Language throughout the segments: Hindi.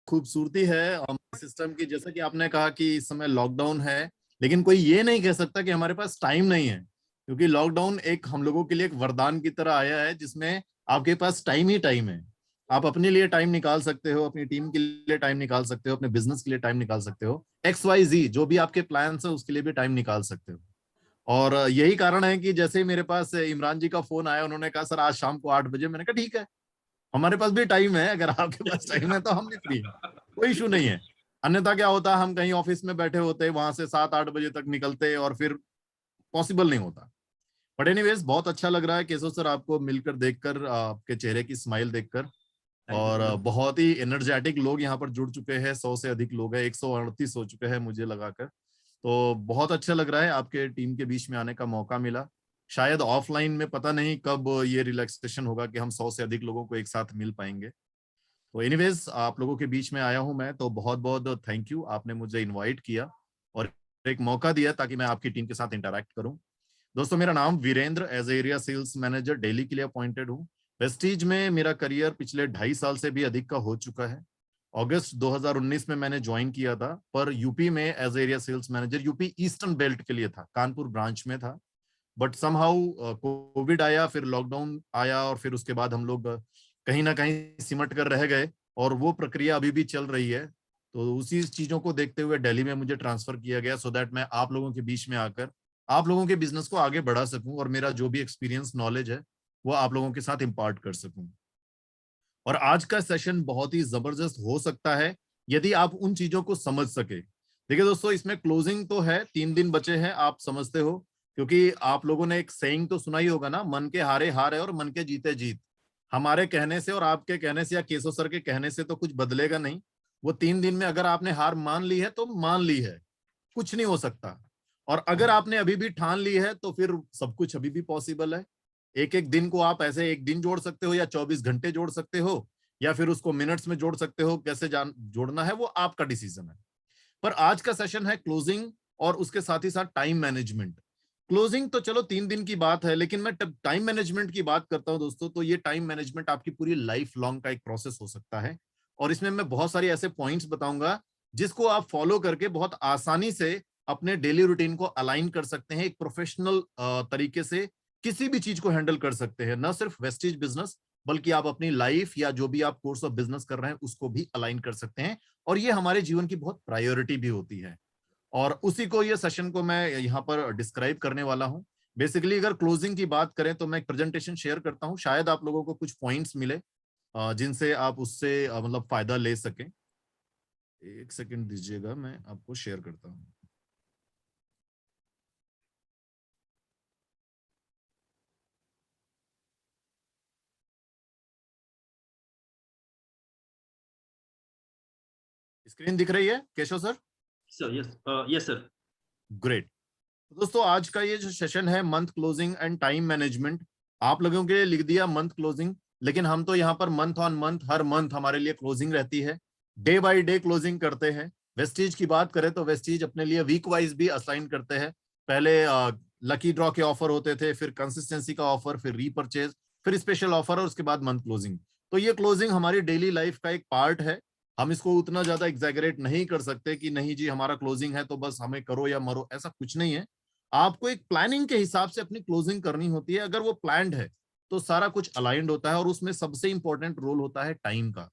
खूबसूरती है हमारे सिस्टम की। जैसा कि आपने कहा कि इस समय लॉकडाउन है, लेकिन कोई ये नहीं कह सकता कि हमारे पास टाइम नहीं है, क्योंकि लॉकडाउन एक हम लोगों के लिए एक वरदान की तरह आया है, जिसमें आपके पास टाइम ही टाइम है। आप अपने लिए टाइम निकाल सकते हो, अपनी टीम के लिए टाइम निकाल सकते हो, अपने बिजनेस के लिए टाइम निकाल सकते हो, XYZ जो भी आपके प्लान्स है उसके लिए भी टाइम निकाल सकते हो। और यही कारण है कि जैसे ही मेरे पास इमरान जी का फोन आया, उन्होंने कहा सर आज शाम को 8 बजे, मैंने कहा ठीक है, हमारे पास भी टाइम है, अगर आपके पास टाइम है तो हम भी फ्री हैं, कोई इशू नहीं है। अन्यथा क्या होता, हम कहीं ऑफिस में बैठे होते, वहां से 7-8 बजे तक निकलते और फिर पॉसिबल नहीं होता। बट एनीवेज बहुत अच्छा लग रहा है केशव सर आपको मिलकर, देखकर, आपके चेहरे की स्माइल देखकर। थैंक यू और सो मच। बहुत ही एनर्जेटिक लोग यहाँ पर जुड़ चुके हैं, 100 से अधिक लोग हैं, 138 हो चुके हैं मुझे लगाकर। तो बहुत अच्छा लग रहा है आपके टीम के बीच में आने का मौका मिला। शायद ऑफलाइन में पता नहीं कब ये रिलैक्सेशन होगा कि हम 100 से अधिक लोगों को एक साथ मिल पाएंगे। तो एनीवेज आप लोगों के बीच में आया हूं मैं, तो बहुत बहुत थैंक यू, आपने मुझे इनवाइट किया और एक मौका दिया ताकि मैं आपकी टीम के साथ इंटरैक्ट करूं। दोस्तों मेरा नाम Virendra, as area sales manager Delhi के लिए अपॉइंटेड हूँ। वेस्टीज में मेरा करियर पिछले 2.5 साल से भी अधिक का हो चुका है। अगस्त 2019 में मैंने ज्वाइन किया था, पर यूपी में as area sales manager, UP eastern belt के लिए था, कानपुर ब्रांच में था। बट समहाउ कोविड आया, फिर लॉकडाउन आया और फिर उसके बाद हम लोग कहीं ना कहीं सिमट कर रह गए, और वो प्रक्रिया अभी भी चल रही है। तो उसी चीजों को देखते हुए दिल्ली में मुझे ट्रांसफर किया गया, सो दैट मैं आप लोगों के बीच में आकर आप लोगों के बिजनेस को आगे बढ़ा सकूं और मेरा जो भी एक्सपीरियंस नॉलेज है वो आप लोगों के साथ इम्पार्ट कर सकूं। और आज का सेशन बहुत ही जबरदस्त हो सकता है यदि आप उन चीजों को समझ सके। देखिए दोस्तों, इसमें क्लोजिंग तो है, 3 दिन बचे हैं, आप समझते हो, क्योंकि आप लोगों ने एक सेइंग तो सुना ही होगा ना, मन के हारे हार है और मन के जीते जीत। हमारे कहने से और आपके कहने से या केशव सर के कहने से तो कुछ बदलेगा नहीं। वो 3 दिन में अगर आपने हार मान ली है तो मान ली है, कुछ नहीं हो सकता। और अगर आपने अभी भी ठान ली है तो फिर सब कुछ अभी भी पॉसिबल है। एक एक दिन को आप ऐसे एक दिन जोड़ सकते हो, या 24 घंटे जोड़ सकते हो, या फिर उसको मिनट्स में जोड़ सकते हो, कैसे जान जोड़ना है वो आपका डिसीजन है। पर आज का सेशन है क्लोजिंग, और उसके साथ ही साथ टाइम मैनेजमेंट। क्लोजिंग तो चलो 3 दिन की बात है, लेकिन मैं टाइम मैनेजमेंट की बात करता हूं दोस्तों, तो ये टाइम मैनेजमेंट आपकी पूरी लाइफ लॉन्ग का एक प्रोसेस हो सकता है। और इसमें मैं बहुत सारी ऐसे पॉइंट्स बताऊंगा जिसको आप फॉलो करके बहुत आसानी से अपने डेली रूटीन को अलाइन कर सकते हैं, एक प्रोफेशनल तरीके से किसी भी चीज को हैंडल कर सकते हैं, न सिर्फ वेस्टेज बिजनेस, बल्कि आप अपनी लाइफ या जो भी आप कोर्स ऑफ बिजनेस कर रहे हैं उसको भी अलाइन कर सकते हैं। और ये हमारे जीवन की बहुत प्रायोरिटी भी होती है, और उसी को, ये सेशन को मैं यहाँ पर डिस्क्राइब करने वाला हूँ। बेसिकली अगर क्लोजिंग की बात करें तो मैं एक प्रेजेंटेशन शेयर करता हूँ, शायद आप लोगों को कुछ पॉइंट्स मिले जिनसे आप उससे मतलब फायदा ले सकें। एक सेकंड दीजिएगा, मैं आपको शेयर करता हूँ। स्क्रीन दिख रही है Keshav sir? Sir yes, yes sir. Great. दोस्तों आज का ये जो सेशन है, month closing and time management, आप लोगों के लिए लिख दिया मंथ क्लोजिंग, लेकिन हम तो यहाँ per month on month, her month हमारे लिए क्लोजिंग रहती है, डे बाय डे क्लोजिंग करते हैं। वेस्टीज की बात करें तो वेस्टीज अपने लिए वीक वाइज भी असाइन करते हैं। पहले लकी ड्रॉ के ऑफर होते थे, फिर कंसिस्टेंसी का ऑफर, फिर रीपर्चेज, फिर स्पेशल ऑफर, और उसके बाद मंथ क्लोजिंग। तो ये क्लोजिंग हमारी डेली लाइफ का एक पार्ट है। हम इसको उतना ज्यादा एग्जैगरेट नहीं कर सकते कि नहीं जी हमारा क्लोजिंग है तो बस हमें करो या मरो, ऐसा कुछ नहीं है। आपको एक प्लानिंग के हिसाब से अपनी क्लोजिंग करनी होती है। अगर वो प्लान्ड है तो सारा कुछ अलाइंड होता है, और उसमें सबसे इंपॉर्टेंट रोल होता है टाइम का।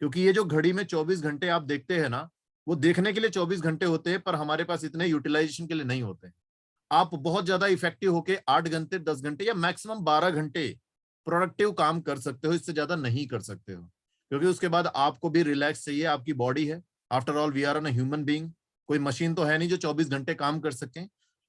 क्योंकि ये जो घड़ी में 24 घंटे आप देखते हैं ना, वो देखने के लिए 24 घंटे होते हैं, पर हमारे पास इतने यूटिलाइजेशन के लिए नहीं होते। आप बहुत ज्यादा इफेक्टिव होके 8 घंटे, 10 घंटे या मैक्सिमम 12 घंटे प्रोडक्टिव काम कर सकते हो, इससे ज्यादा नहीं कर सकते हो। क्योंकि उसके बाद आपको भी रिलैक्स चाहिए, आपकी बॉडी है, after all we are an human being, कोई मशीन तो है नहीं जो 24 घंटे काम कर सके।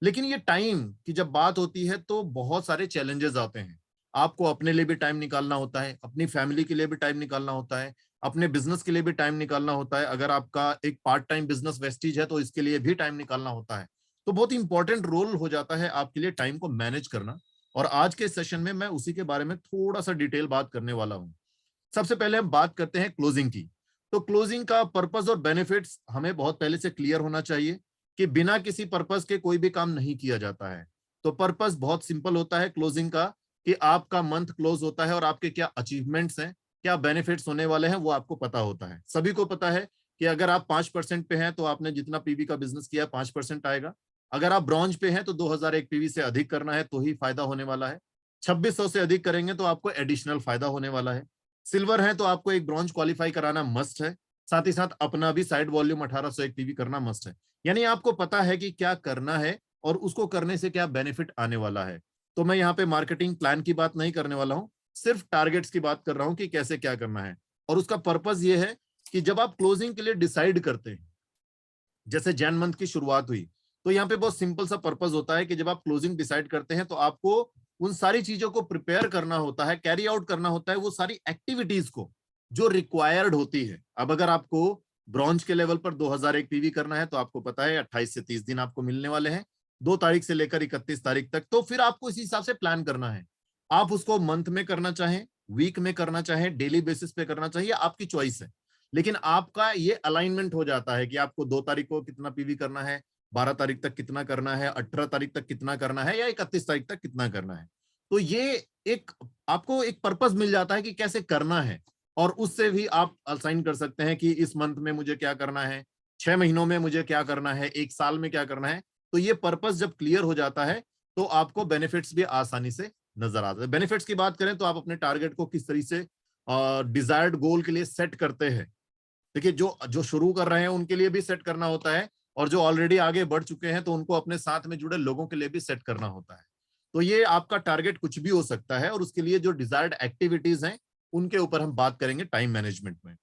लेकिन ये टाइम की जब बात होती है तो बहुत सारे चैलेंजेस आते हैं। आपको अपने लिए भी टाइम निकालना होता है, अपनी फैमिली के लिए भी टाइम निकालना होता है, अपने बिजनेस के लिए भी टाइम निकालना होता है। अगर आपका एक पार्ट टाइम बिजनेस वेस्टीज है तो इसके लिए भी टाइम निकालना होता है। तो बहुत इंपॉर्टेंट रोल हो जाता है आपके लिए टाइम को मैनेज करना। और आज के सेशन में मैं उसी के बारे में थोड़ा सा डिटेल बात करने वाला हूं। सबसे पहले हम बात करते हैं क्लोजिंग की। तो क्लोजिंग का पर्पस और बेनिफिट्स हमें बहुत पहले से क्लियर होना चाहिए कि बिना किसी पर्पस के कोई भी काम नहीं किया जाता है। तो पर्पस बहुत सिंपल होता है क्लोजिंग का, कि आपका मंथ क्लोज होता है और आपके क्या अचीवमेंट्स हैं, क्या बेनिफिट्स होने वाले हैं वो आपको पता होता है। सभी को पता है कि अगर आप 5% पे हैं तो आपने जितना पीवी का बिजनेस किया 5% आएगा। अगर आप ब्रॉन्ज पे हैं तो 2001 पीवी से अधिक करना है तो ही फायदा होने वाला है। 2600 से अधिक करेंगे तो आपको एडिशनल फायदा होने वाला है। सिल्वर है तो आपको एक ब्रॉन्ज क्वालिफाई कराना मस्ट है। साथ ही साथ अपना भी साइड वॉल्यूम 1801 पीवी करना मस्ट है। यानी आपको पता है कि क्या करना है और उसको करने से क्या बेनिफिट आने वाला है। तो मैं यहाँ पे मार्केटिंग प्लान की बात नहीं करने वाला हूँ, सिर्फ टारगेट्स की बात कर रहा हूँ कि कैसे क्या करना है। और उसका पर्पस ये है कि जब आप क्लोजिंग के लिए डिसाइड करते हैं, जैसे जैन मंथ की शुरुआत हुई, तो यहाँ पे बहुत सिंपल सा पर्पस होता है कि जब आप क्लोजिंग डिसाइड करते हैं तो आपको उन सारी चीजों को प्रिपेयर करना होता है, कैरी आउट करना होता है वो सारी एक्टिविटीज को जो रिक्वायर्ड होती है। अब अगर आपको ब्रॉन्ज के लेवल पर 2001 पीवी करना है तो आपको पता है 28 से 30 दिन आपको मिलने वाले हैं, 2 तारीख से लेकर 31 तारीख तक। तो फिर आपको इसी हिसाब से प्लान करना है। आप उसको मंथ में करना चाहें, वीक में करना चाहें, डेली बेसिस पे करना चाहिए, आपकी चॉइस है। लेकिन आपका ये अलाइनमेंट हो जाता है कि आपको 2 तारीख को कितना पीवी करना है, 12 तारीख तक कितना करना है, 18 तारीख तक कितना करना है या 31 तारीख तक कितना करना है। तो ये एक आपको एक पर्पस मिल जाता है कि कैसे करना है। और उससे भी आप असाइन कर सकते हैं कि इस मंथ में मुझे क्या करना है, 6 महीनों में मुझे क्या करना है, 1 साल में क्या करना है। तो ये पर्पस जब क्लियर हो जाता है तो आपको बेनिफिट्स भी आसानी से नजर आते हैं। बेनिफिट्स की बात करें तो आप अपने टारगेट को किस तरीके से डिजायर्ड गोल के लिए सेट करते हैं। देखिए, जो जो शुरू कर रहे हैं उनके लिए भी सेट करना होता है, और जो ऑलरेडी आगे बढ़ चुके हैं तो उनको अपने साथ में जुड़े लोगों के लिए भी सेट करना होता है। तो ये आपका टारगेट कुछ भी हो सकता है, और उसके लिए जो डिजायर्ड एक्टिविटीज हैं उनके ऊपर हम बात करेंगे टाइम मैनेजमेंट में।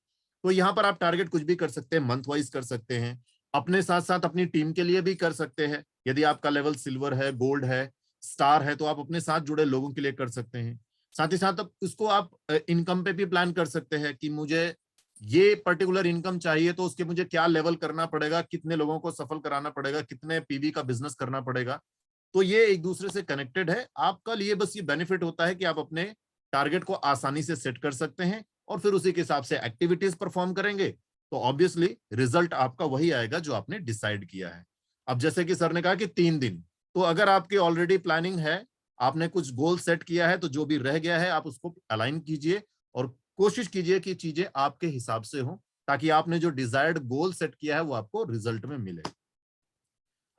तो यहाँ पर आप टारगेट कुछ भी कर सकते हैं, मंथ वाइज कर सकते हैं, अपने साथ साथ अपनी टीम के लिए भी कर सकते हैं। यदि आपका लेवल सिल्वर है, गोल्ड है, स्टार है, तो आप अपने साथ जुड़े लोगों के लिए कर सकते हैं। साथ ही साथ अब इसको आप इनकम पे भी प्लान कर सकते हैं कि मुझे ये पर्टिकुलर इनकम चाहिए तो उसके मुझे क्या लेवल करना पड़ेगा, कितने लोगों को सफल कराना पड़ेगा, कितने पीवी का बिजनेस करना पड़ेगा। तो ये एक दूसरे से कनेक्टेड है। आपका लिए बस ये बेनिफिट होता है कि आप अपने टारगेट को आसानी से सेट कर सकते हैं और फिर उसी के हिसाब से एक्टिविटीज परफॉर्म करेंगे तो ऑब्वियसली रिजल्ट आपका वही आएगा जो आपने डिसाइड किया है। अब जैसे कि सर ने कहा कि 3 दिन, तो अगर आपकी ऑलरेडी प्लानिंग है, आपने कुछ गोल सेट किया है, तो जो भी रह गया है आप उसको अलाइन कीजिए और कोशिश कीजिए कि चीजें आपके हिसाब से हो, ताकि आपने जो डिजायर्ड गोल सेट किया है वो आपको रिजल्ट में मिले।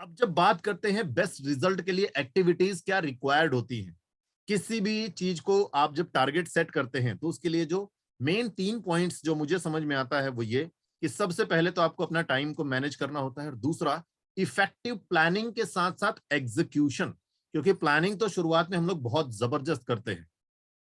अब जब बात करते हैं बेस्ट रिजल्ट के लिए एक्टिविटीज क्या रिक्वायर्ड होती हैं, किसी भी चीज को आप जब टारगेट सेट करते हैं तो उसके लिए जो मेन 3 पॉइंट्स जो मुझे समझ में आता है वो ये कि सबसे पहले तो आपको अपना टाइम को मैनेज करना होता है, और दूसरा इफेक्टिव प्लानिंग के साथ साथ एग्जीक्यूशन। क्योंकि प्लानिंग तो शुरुआत में हम लोग बहुत जबरदस्त करते हैं,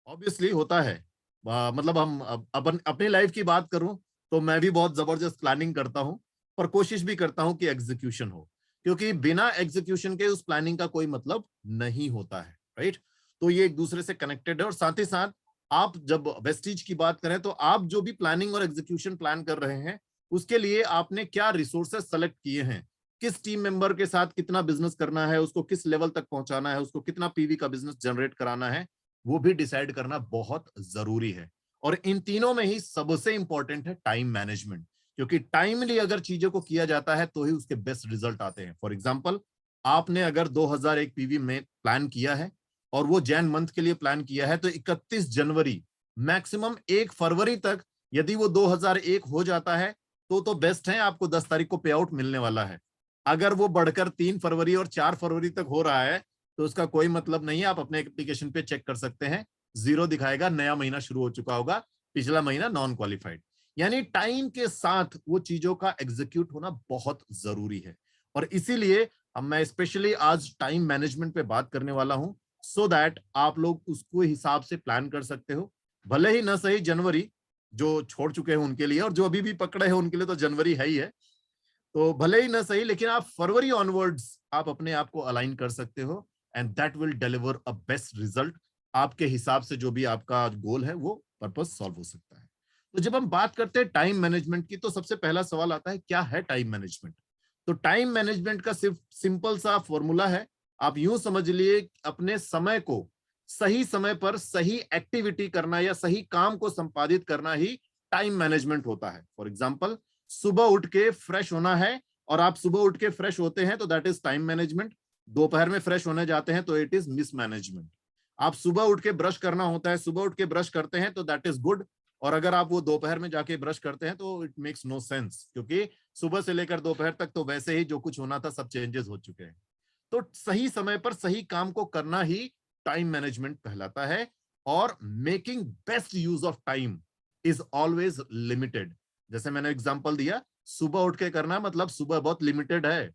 ऑब्वियसली होता है। मतलब हम अपन अपनी लाइफ की बात करूं तो मैं भी बहुत जबरदस्त प्लानिंग करता हूं, पर कोशिश भी करता हूं कि एग्जीक्यूशन हो, क्योंकि बिना एग्जीक्यूशन के उस प्लानिंग का कोई मतलब नहीं होता है, राइट। तो ये एक दूसरे से कनेक्टेड है। और साथ ही साथ आप जब वेस्टीज की बात करें तो आप जो भी प्लानिंग और एग्जीक्यूशन प्लान कर रहे हैं उसके लिए आपने क्या रिसोर्सेस सेलेक्ट किए हैं, किस टीम मेंबर के साथ कितना बिजनेस करना है, उसको किस लेवल तक पहुंचाना है, उसको कितना पीवी का बिजनेस जनरेट कराना है, वो भी डिसाइड करना बहुत जरूरी है। और इन तीनों में ही सबसे इंपॉर्टेंट है टाइम मैनेजमेंट, क्योंकि टाइमली अगर चीजों को किया जाता है तो ही उसके बेस्ट रिजल्ट आते हैं। फॉर एग्जांपल, आपने अगर 2001 पीवी में प्लान किया है और वो जैन मंथ के लिए प्लान किया है, तो 31 जनवरी मैक्सिमम 1 फरवरी तक यदि वो 2001 हो जाता है तो बेस्ट है, आपको 10 तारीख को पे आउट मिलने वाला है। अगर वो बढ़कर 3 फरवरी और 4 फरवरी तक हो रहा है तो उसका कोई मतलब नहीं है। आप अपने एप्लीकेशन पे चेक कर सकते हैं, जीरो दिखाएगा, नया महीना शुरू हो चुका होगा, पिछला महीना नॉन क्वालिफाइड। यानी टाइम के साथ वो चीजों का एग्जीक्यूट होना बहुत जरूरी है। और इसीलिए अब मैं स्पेशली आज टाइम मैनेजमेंट पे बात करने वाला हूं, सो दैट आप लोग उसको हिसाब से प्लान कर सकते हो। भले ही ना सही जनवरी जो छोड़ चुके हैं उनके लिए, और जो अभी भी पकड़े हैं उनके लिए तो जनवरी है ही है, तो भले ही ना सही, लेकिन आप फरवरी ऑनवर्ड्स आप अपने आप को अलाइन कर सकते हो, and that will deliver a best result. आपके हिसाब से जो भी आपका गोल है वो पर्पस सॉल्व हो सकता है। तो जब हम बात करते हैं टाइम मैनेजमेंट की तो सबसे पहला सवाल आता है, क्या है टाइम मैनेजमेंट। तो टाइम मैनेजमेंट का सिर्फ सिंपल सा फॉर्मूला है, आप यूं समझ लिए अपने समय को सही समय पर सही एक्टिविटी करना या सही काम को संपादित करना ही टाइम मैनेजमेंट होता है। फॉर एग्जाम्पल, सुबह उठ के फ्रेश होना है और आप सुबह उठ के फ्रेश होते हैं तो दैट इज टाइम मैनेजमेंट। दोपहर में फ्रेश होने जाते हैं तो इट इज मिसमैनेजमेंट। आप सुबह उठ के ब्रश करना होता है, सुबह उठ के ब्रश करते हैं तो दैट इज गुड, और अगर आप वो दोपहर में जाके ब्रश करते हैं तो इट मेक्स नो सेंस, क्योंकि सुबह से लेकर दोपहर तक तो वैसे ही जो कुछ होना था सब चेंजेस हो चुके हैं। तो सही समय पर सही काम को करना ही टाइम मैनेजमेंट कहलाता है। और making best use of time is always limited. जैसे मैंने एग्जांपल दिया, सुबह उठ के करना, मतलब सुबह बहुत लिमिटेड है।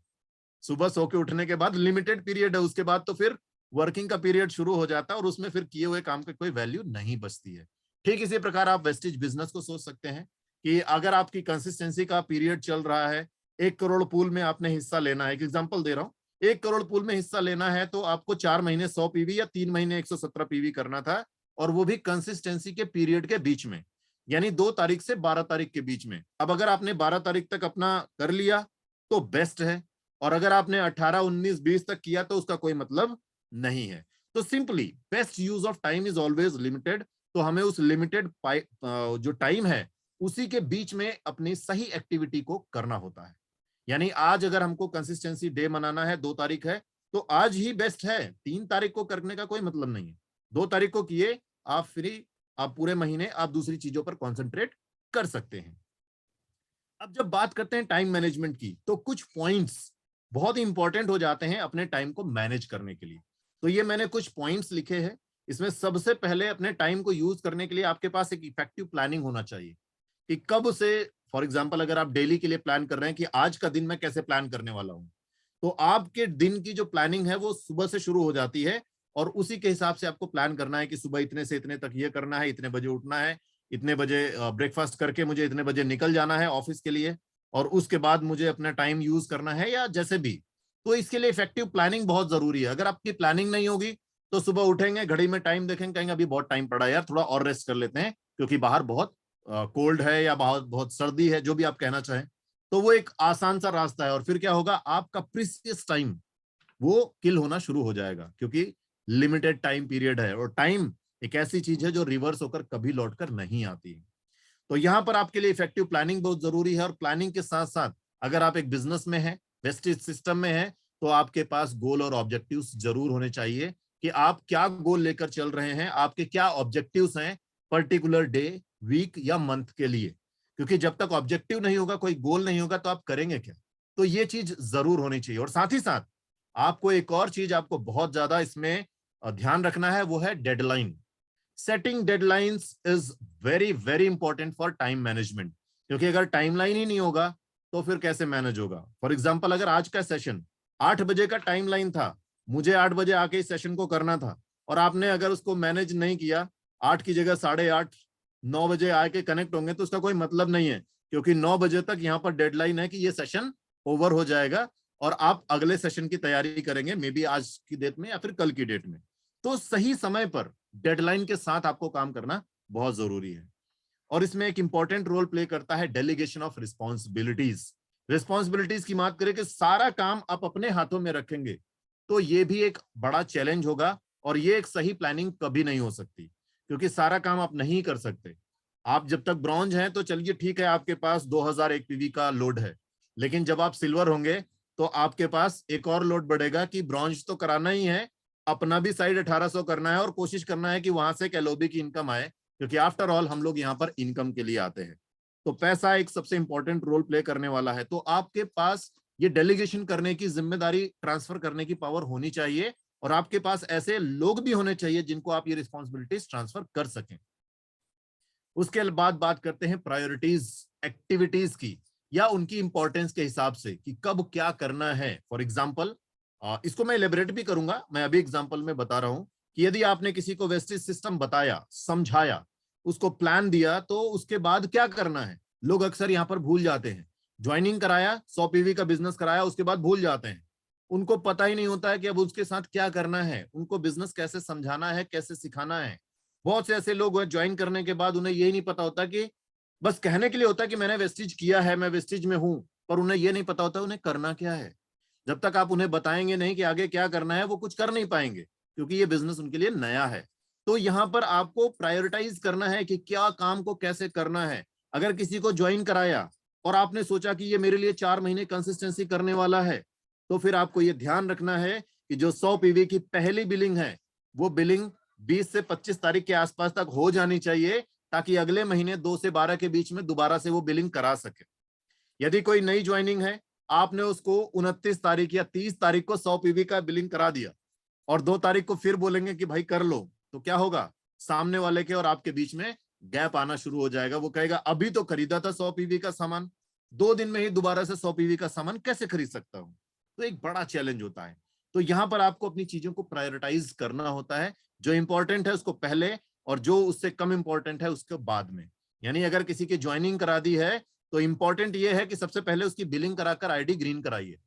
सुबह सो के उठने के बाद लिमिटेड पीरियड है, उसके बाद तो फिर वर्किंग का पीरियड शुरू हो जाता है और उसमें फिर किए हुए काम की कोई वैल्यू नहीं बचती है। ठीक इसी प्रकार आप वेस्टेज बिजनेस को सोच सकते हैं कि अगर आपकी कंसिस्टेंसी का पीरियड चल रहा है, 1 करोड़ पूल में आपने हिस्सा लेना है, एक एग्जांपल दे रहा हूं, 1 करोड़ पूल में हिस्सा लेना है तो आपको 4 महीने 100 पीवी या 3 महीने 117 पीवी करना था, और वो भी कंसिस्टेंसी के पीरियड के बीच में, यानी 2 तारीख से 12 तारीख के बीच में। अब अगर आपने 12 तारीख तक अपना कर लिया तो बेस्ट है, और अगर आपने 18, 19, 20 तक किया तो उसका कोई मतलब नहीं है। तो simply best use of time is always limited. तो हमें उस लिमिटेड जो टाइम है उसी के बीच में अपनी सही एक्टिविटी को करना होता है। यानी आज अगर हमको कंसिस्टेंसी डे मनाना है, 2 तारीख है, तो आज ही बेस्ट है, 3 तारीख को करने का कोई मतलब नहीं है। 2 तारीख को किए आप फ्री, आप पूरे महीने आप दूसरी चीजों पर कॉन्सेंट्रेट कर सकते हैं। अब जब बात करते हैं टाइम मैनेजमेंट की, तो कुछ पॉइंट्स बहुत ही इंपॉर्टेंट हो जाते हैं अपने टाइम को मैनेज करने के लिए। तो ये मैंने कुछ पॉइंट्स लिखे हैं। इसमें सबसे पहले अपने टाइम को यूज करने के लिए आपके पास एक इफेक्टिव प्लानिंग होना चाहिए कि कब से, फॉर एग्जांपल अगर आप डेली के लिए प्लान कर रहे हैं कि आज का दिन मैं कैसे प्लान करने वाला हूं, तो आपके दिन की जो प्लानिंग है वो सुबह से शुरू हो जाती है, और उसी के हिसाब से आपको प्लान करना है कि सुबह इतने से इतने तक ये करना है, इतने बजे उठना है, इतने बजे ब्रेकफास्ट करके मुझे इतने बजे निकल जाना है ऑफिस के लिए, और उसके बाद मुझे अपना टाइम यूज करना है या जैसे भी। तो इसके लिए इफेक्टिव प्लानिंग बहुत जरूरी है। अगर आपकी प्लानिंग नहीं होगी तो सुबह उठेंगे, घड़ी में टाइम देखेंगे, कहेंगे अभी बहुत टाइम पड़ा है यार, थोड़ा और रेस्ट कर लेते हैं, क्योंकि बाहर बहुत कोल्ड है या बहुत बहुत सर्दी है, जो भी आप कहना चाहें। तो वो एक आसान सा रास्ता है, और फिर क्या होगा, आपका प्रीसियस टाइम वो किल होना शुरू हो जाएगा, क्योंकि लिमिटेड टाइम पीरियड है, और टाइम एक ऐसी चीज है जो रिवर्स होकर कभी लौटकर नहीं आती। तो यहां पर आपके लिए इफेक्टिव प्लानिंग बहुत जरूरी है। और प्लानिंग के साथ साथ अगर आप एक बिजनेस में हैं, वेस्टेज सिस्टम में हैं, तो आपके पास गोल और ऑब्जेक्टिव्स जरूर होने चाहिए कि आप क्या गोल लेकर चल रहे हैं, आपके क्या ऑब्जेक्टिव्स हैं पर्टिकुलर डे, वीक या मंथ के लिए। क्योंकि जब तक ऑब्जेक्टिव नहीं होगा, कोई गोल नहीं होगा, तो आप करेंगे क्या। तो ये चीज जरूर होनी चाहिए। और साथ ही साथ आपको एक और चीज आपको बहुत ज्यादा इसमें ध्यान रखना है, वो है deadline. Setting deadlines is very very important for time management, क्योंकि अगर टाइमलाइन ही नहीं होगा तो फिर कैसे मैनेज होगा। फॉर एग्जांपल अगर आज का सेशन 8 बजे का टाइमलाइन था, मुझे 8 बजे आके इस सेशन को करना था, और आपने अगर उसको मैनेज नहीं किया, 8 की जगह 8:30, 9 बजे आके कनेक्ट होंगे, तो उसका कोई मतलब नहीं है, क्योंकि 9 बजे तक यहाँ पर डेडलाइन है कि ये सेशन ओवर हो जाएगा, और आप अगले सेशन की तैयारी करेंगे, मे बी आज की डेट में या फिर कल की डेट में। तो सही समय पर डेडलाइन के साथ आपको काम करना बहुत जरूरी है। और इसमें एक इंपॉर्टेंट रोल प्ले करता है डेलीगेशन ऑफ रिस्पॉन्सिबिलिटीज। रिस्पॉन्सिबिलिटीज की बात करें कि सारा काम आप अपने हाथों में रखेंगे, तो ये भी एक बड़ा चैलेंज होगा, और ये एक सही प्लानिंग कभी नहीं हो सकती, क्योंकि सारा काम आप नहीं कर सकते। आप जब तक ब्रॉन्ज हैं तो चलिए ठीक है, आपके पास 2001 पीवी का लोड है, लेकिन जब आप सिल्वर होंगे तो आपके पास एक और लोड बढ़ेगा कि ब्रॉन्ज तो कराना ही है, अपना भी साइड 1800 करना है, और कोशिश करना है कि वहां से एलओबी की इनकम आए, क्योंकि आफ्टर ऑल हम लोग यहाँ पर इनकम के लिए आते हैं। तो पैसा एक सबसे इंपॉर्टेंट रोल प्ले करने वाला है। तो आपके पास ये डेलीगेशन करने की जिम्मेदारी, ट्रांसफर करने की पावर होनी चाहिए, और आपके पास ऐसे लोग भी होने चाहिए जिनको आप ये रिस्पॉन्सिबिलिटीज ट्रांसफर कर सकें। उसके बाद बात करते हैं प्रायोरिटीज एक्टिविटीज की, या उनकी इंपॉर्टेंस के हिसाब से कि कब क्या करना है। फॉर एग्जाम्पल, इसको मैं इलेबरेट भी करूंगा, मैं अभी एग्जाम्पल में बता रहा हूं कि यदि आपने किसी को वेस्टेज सिस्टम बताया, समझाया, उसको प्लान दिया, तो उसके बाद क्या करना है, लोग अक्सर यहां पर भूल जाते हैं। ज्वाइनिंग कराया, 100 पीवी का बिजनेस कराया, उसके बाद भूल जाते हैं। उनको पता ही नहीं होता है कि अब उसके साथ क्या करना है, उनको बिजनेस कैसे समझाना है, कैसे सिखाना है। बहुत से ऐसे लोग ज्वाइन करने के बाद उन्हें यही नहीं पता होता, कि बस कहने के लिए होता है कि मैंने वेस्टेज किया है, मैं वेस्टेज में हूं, पर उन्हें यह नहीं पता होता उन्हें करना क्या है। जब तक आप उन्हें बताएंगे नहीं कि आगे क्या करना है, वो कुछ कर नहीं पाएंगे, क्योंकि ये बिजनेस उनके लिए नया है। तो यहां पर आपको प्रायोरिटाइज करना है कि क्या काम को कैसे करना है। अगर किसी को ज्वाइन कराया और आपने सोचा कि ये मेरे लिए 4 महीने कंसिस्टेंसी करने वाला है, तो फिर आपको ये ध्यान रखना है कि जो 100 पीवी की पहली बिलिंग है, वो बिलिंग 20 से 25 तारीख के आसपास तक हो जानी चाहिए, ताकि अगले महीने 2 से 12 के बीच में दोबारा से वो बिलिंग करा सके। यदि कोई नई ज्वाइनिंग है, आपने उसको 29 तारीख या 30 तारीख को 100 पीवी का बिलिंग करा दिया और 2 तारीख को फिर बोलेंगे कि भाई कर लो, तो क्या होगा, सामने वाले के और आपके बीच में गैप आना शुरू हो जाएगा। वो कहेगा अभी तो खरीदा था 100 पीवी का सामान, 2 दिन में ही दोबारा से 100 पीवी का सामान कैसे खरीद सकता हूं। तो एक बड़ा चैलेंज होता है। तो यहां पर आपको अपनी चीजों को प्रायोरिटाइज करना होता है, जो इंपॉर्टेंट है उसको पहले और जो उससे कम इंपॉर्टेंट है उसके बाद में। यानी अगर किसी की ज्वाइनिंग करा दी है तो इंपॉर्टेंट ये है कि सबसे पहले उसकी बिलिंग कराकर आईडी ग्रीन कराइए।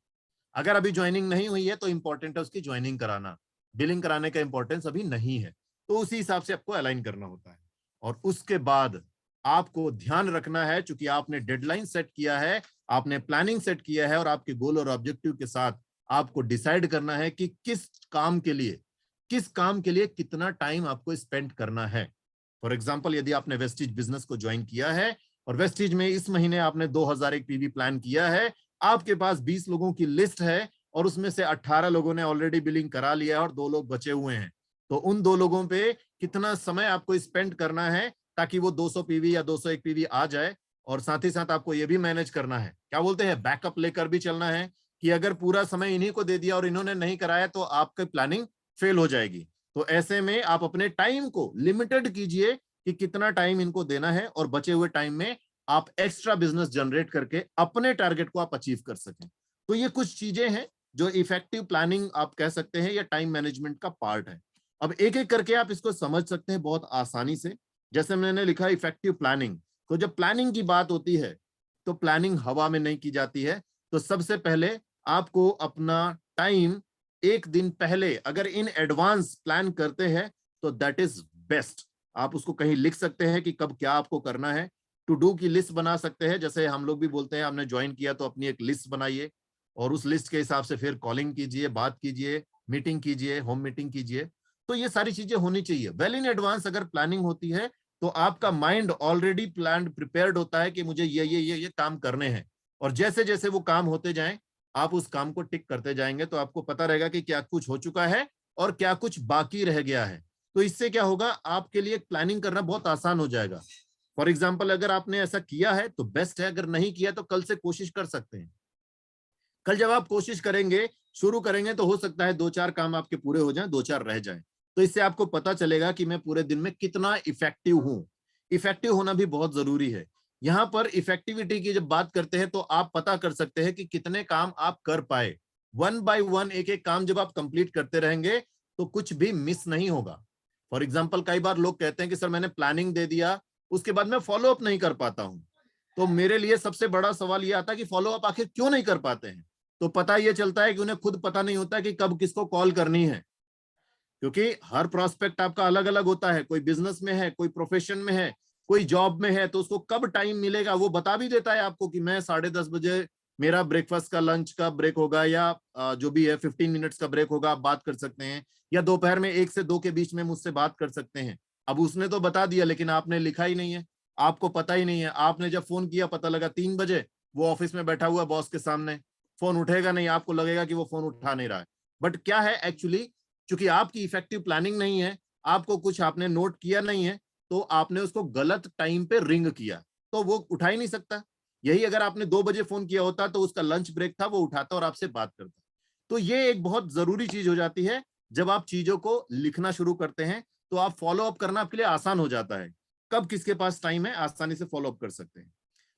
अगर अभी ज्वाइनिंग नहीं हुई है तो इंपॉर्टेंट है उसकी ज्वाइनिंग कराना, बिलिंग कराने का इंपॉर्टेंस अभी नहीं है। तो उसी हिसाब से आपको अलाइन करना होता है। और उसके बाद आपको ध्यान रखना है, चूंकि आपने डेडलाइन सेट किया है, आपने प्लानिंग सेट किया है और आपके गोल और ऑब्जेक्टिव के साथ आपको डिसाइड करना है कि किस काम के लिए कितना टाइम आपको स्पेंड करना है। फॉर एग्जाम्पल, यदि आपने वेस्टिज बिजनेस को ज्वाइन किया है और वेस्टिज में इस महीने आपने 2001 पीवी प्लान किया है, आपके पास 20 लोगों की लिस्ट है और उसमें से 18 लोगों ने ऑलरेडी बिलिंग करा लिया है और 2 लोग बचे हुए हैं। तो उन 2 लोगों पे कितना समय आपको स्पेंड करना है ताकि वो 200 पीवी या 201 पीवी आ जाए। और साथ ही साथ आपको ये भी मैनेज करना है, क्या बोलते हैं, बैकअप लेकर भी चलना है कि अगर पूरा समय इन्हीं को दे दिया और इन्होंने नहीं कराया तो आपकी प्लानिंग फेल हो जाएगी। तो ऐसे में आप अपने टाइम को लिमिटेड कीजिए कि कितना टाइम इनको देना है और बचे हुए टाइम में आप एक्स्ट्रा बिजनेस जनरेट करके अपने टारगेट को आप अचीव कर सकें। तो ये कुछ चीजें हैं जो इफेक्टिव प्लानिंग आप कह सकते हैं या टाइम मैनेजमेंट का पार्ट है। अब एक एक करके आप इसको समझ सकते हैं बहुत आसानी से। जैसे मैंने लिखा इफेक्टिव प्लानिंग, तो जब प्लानिंग की बात होती है तो प्लानिंग हवा में नहीं की जाती है। तो सबसे पहले आपको अपना टाइम एक दिन पहले अगर इन एडवांस प्लान करते हैं तो दैट इज बेस्ट। आप उसको कहीं लिख सकते हैं कि कब क्या आपको करना है। टू डू की लिस्ट बना सकते हैं, जैसे हम लोग भी बोलते हैं हमने ज्वाइन किया तो अपनी एक लिस्ट बनाइए और उस लिस्ट के हिसाब से फिर कॉलिंग कीजिए, बात कीजिए, मीटिंग कीजिए, होम मीटिंग कीजिए। तो ये सारी चीजें होनी चाहिए। वेल इन एडवांस अगर प्लानिंग होती है तो आपका माइंड ऑलरेडी प्लान प्रिपेयर्ड होता है कि मुझे ये काम करने हैं। और जैसे जैसे वो काम होते जाएं आप उस काम को टिक करते जाएंगे तो आपको पता रहेगा कि क्या कुछ हो चुका है और क्या कुछ बाकी रह गया है। तो इससे क्या होगा, आपके लिए प्लानिंग करना बहुत आसान हो जाएगा। फॉर एग्जाम्पल, अगर आपने ऐसा किया है तो बेस्ट है, अगर नहीं किया तो कल से कोशिश कर सकते हैं। कल जब आप कोशिश करेंगे, शुरू करेंगे, तो हो सकता है 2-4 काम आपके पूरे हो जाएं, 2-4 रह जाएं। तो इससे आपको पता चलेगा कि मैं पूरे दिन में कितना इफेक्टिव हूं। इफेक्टिव होना भी बहुत जरूरी है। यहां पर इफेक्टिविटी की जब बात करते हैं तो आप पता कर सकते हैं कि कितने काम आप कर पाए। 1 बाय 1 एक एक काम जब आप कंप्लीट करते रहेंगे तो कुछ भी मिस नहीं होगा। फॉर एग्जाम्पल, कई बार लोग कहते हैं कि सर मैंने प्लानिंग दे दिया, उसके बाद मैं फॉलो अप नहीं कर पाता हूं। तो मेरे लिए सबसे बड़ा सवाल यह आता है कि फॉलो अप आखिर क्यों नहीं कर पाते हैं। तो पता यह चलता है कि उन्हें खुद पता नहीं होता कि कब किसको कॉल करनी है। क्योंकि हर प्रोस्पेक्ट आपका अलग अलग होता है, कोई बिजनेस में है, कोई प्रोफेशन में है, कोई जॉब में है, तो उसको कब टाइम मिलेगा वो बता भी देता है आपको कि मैं 10:30 बजे मेरा ब्रेकफास्ट का लंच का ब्रेक होगा या जो भी है 15 मिनट्स का ब्रेक होगा, आप बात कर सकते हैं। या दोपहर में 1 से 2 के बीच में मुझसे बात कर सकते हैं। अब उसने तो बता दिया लेकिन आपने लिखा ही नहीं है, आपको पता ही नहीं है। आपने जब फोन किया पता लगा 3 बजे, वो ऑफिस में बैठा हुआ बॉस के सामने, फोन उठेगा नहीं, आपको लगेगा कि वो फोन उठा नहीं रहा है। बट क्या है एक्चुअली, क्योंकि आपकी इफेक्टिव प्लानिंग नहीं है, आपको कुछ आपने नोट किया नहीं है, तो आपने उसको गलत टाइम पे रिंग किया, तो वो उठा ही नहीं सकता। यही अगर आपने 2 बजे फोन किया होता तो उसका लंच ब्रेक था, वो उठाता और आपसे बात करता। तो ये एक बहुत जरूरी चीज हो जाती है। जब आप चीजों को लिखना शुरू करते हैं तो आप फॉलो अप करना आपके लिए आसान हो जाता है। कब किसके पास टाइम है आसानी से फॉलो अप कर सकते हैं,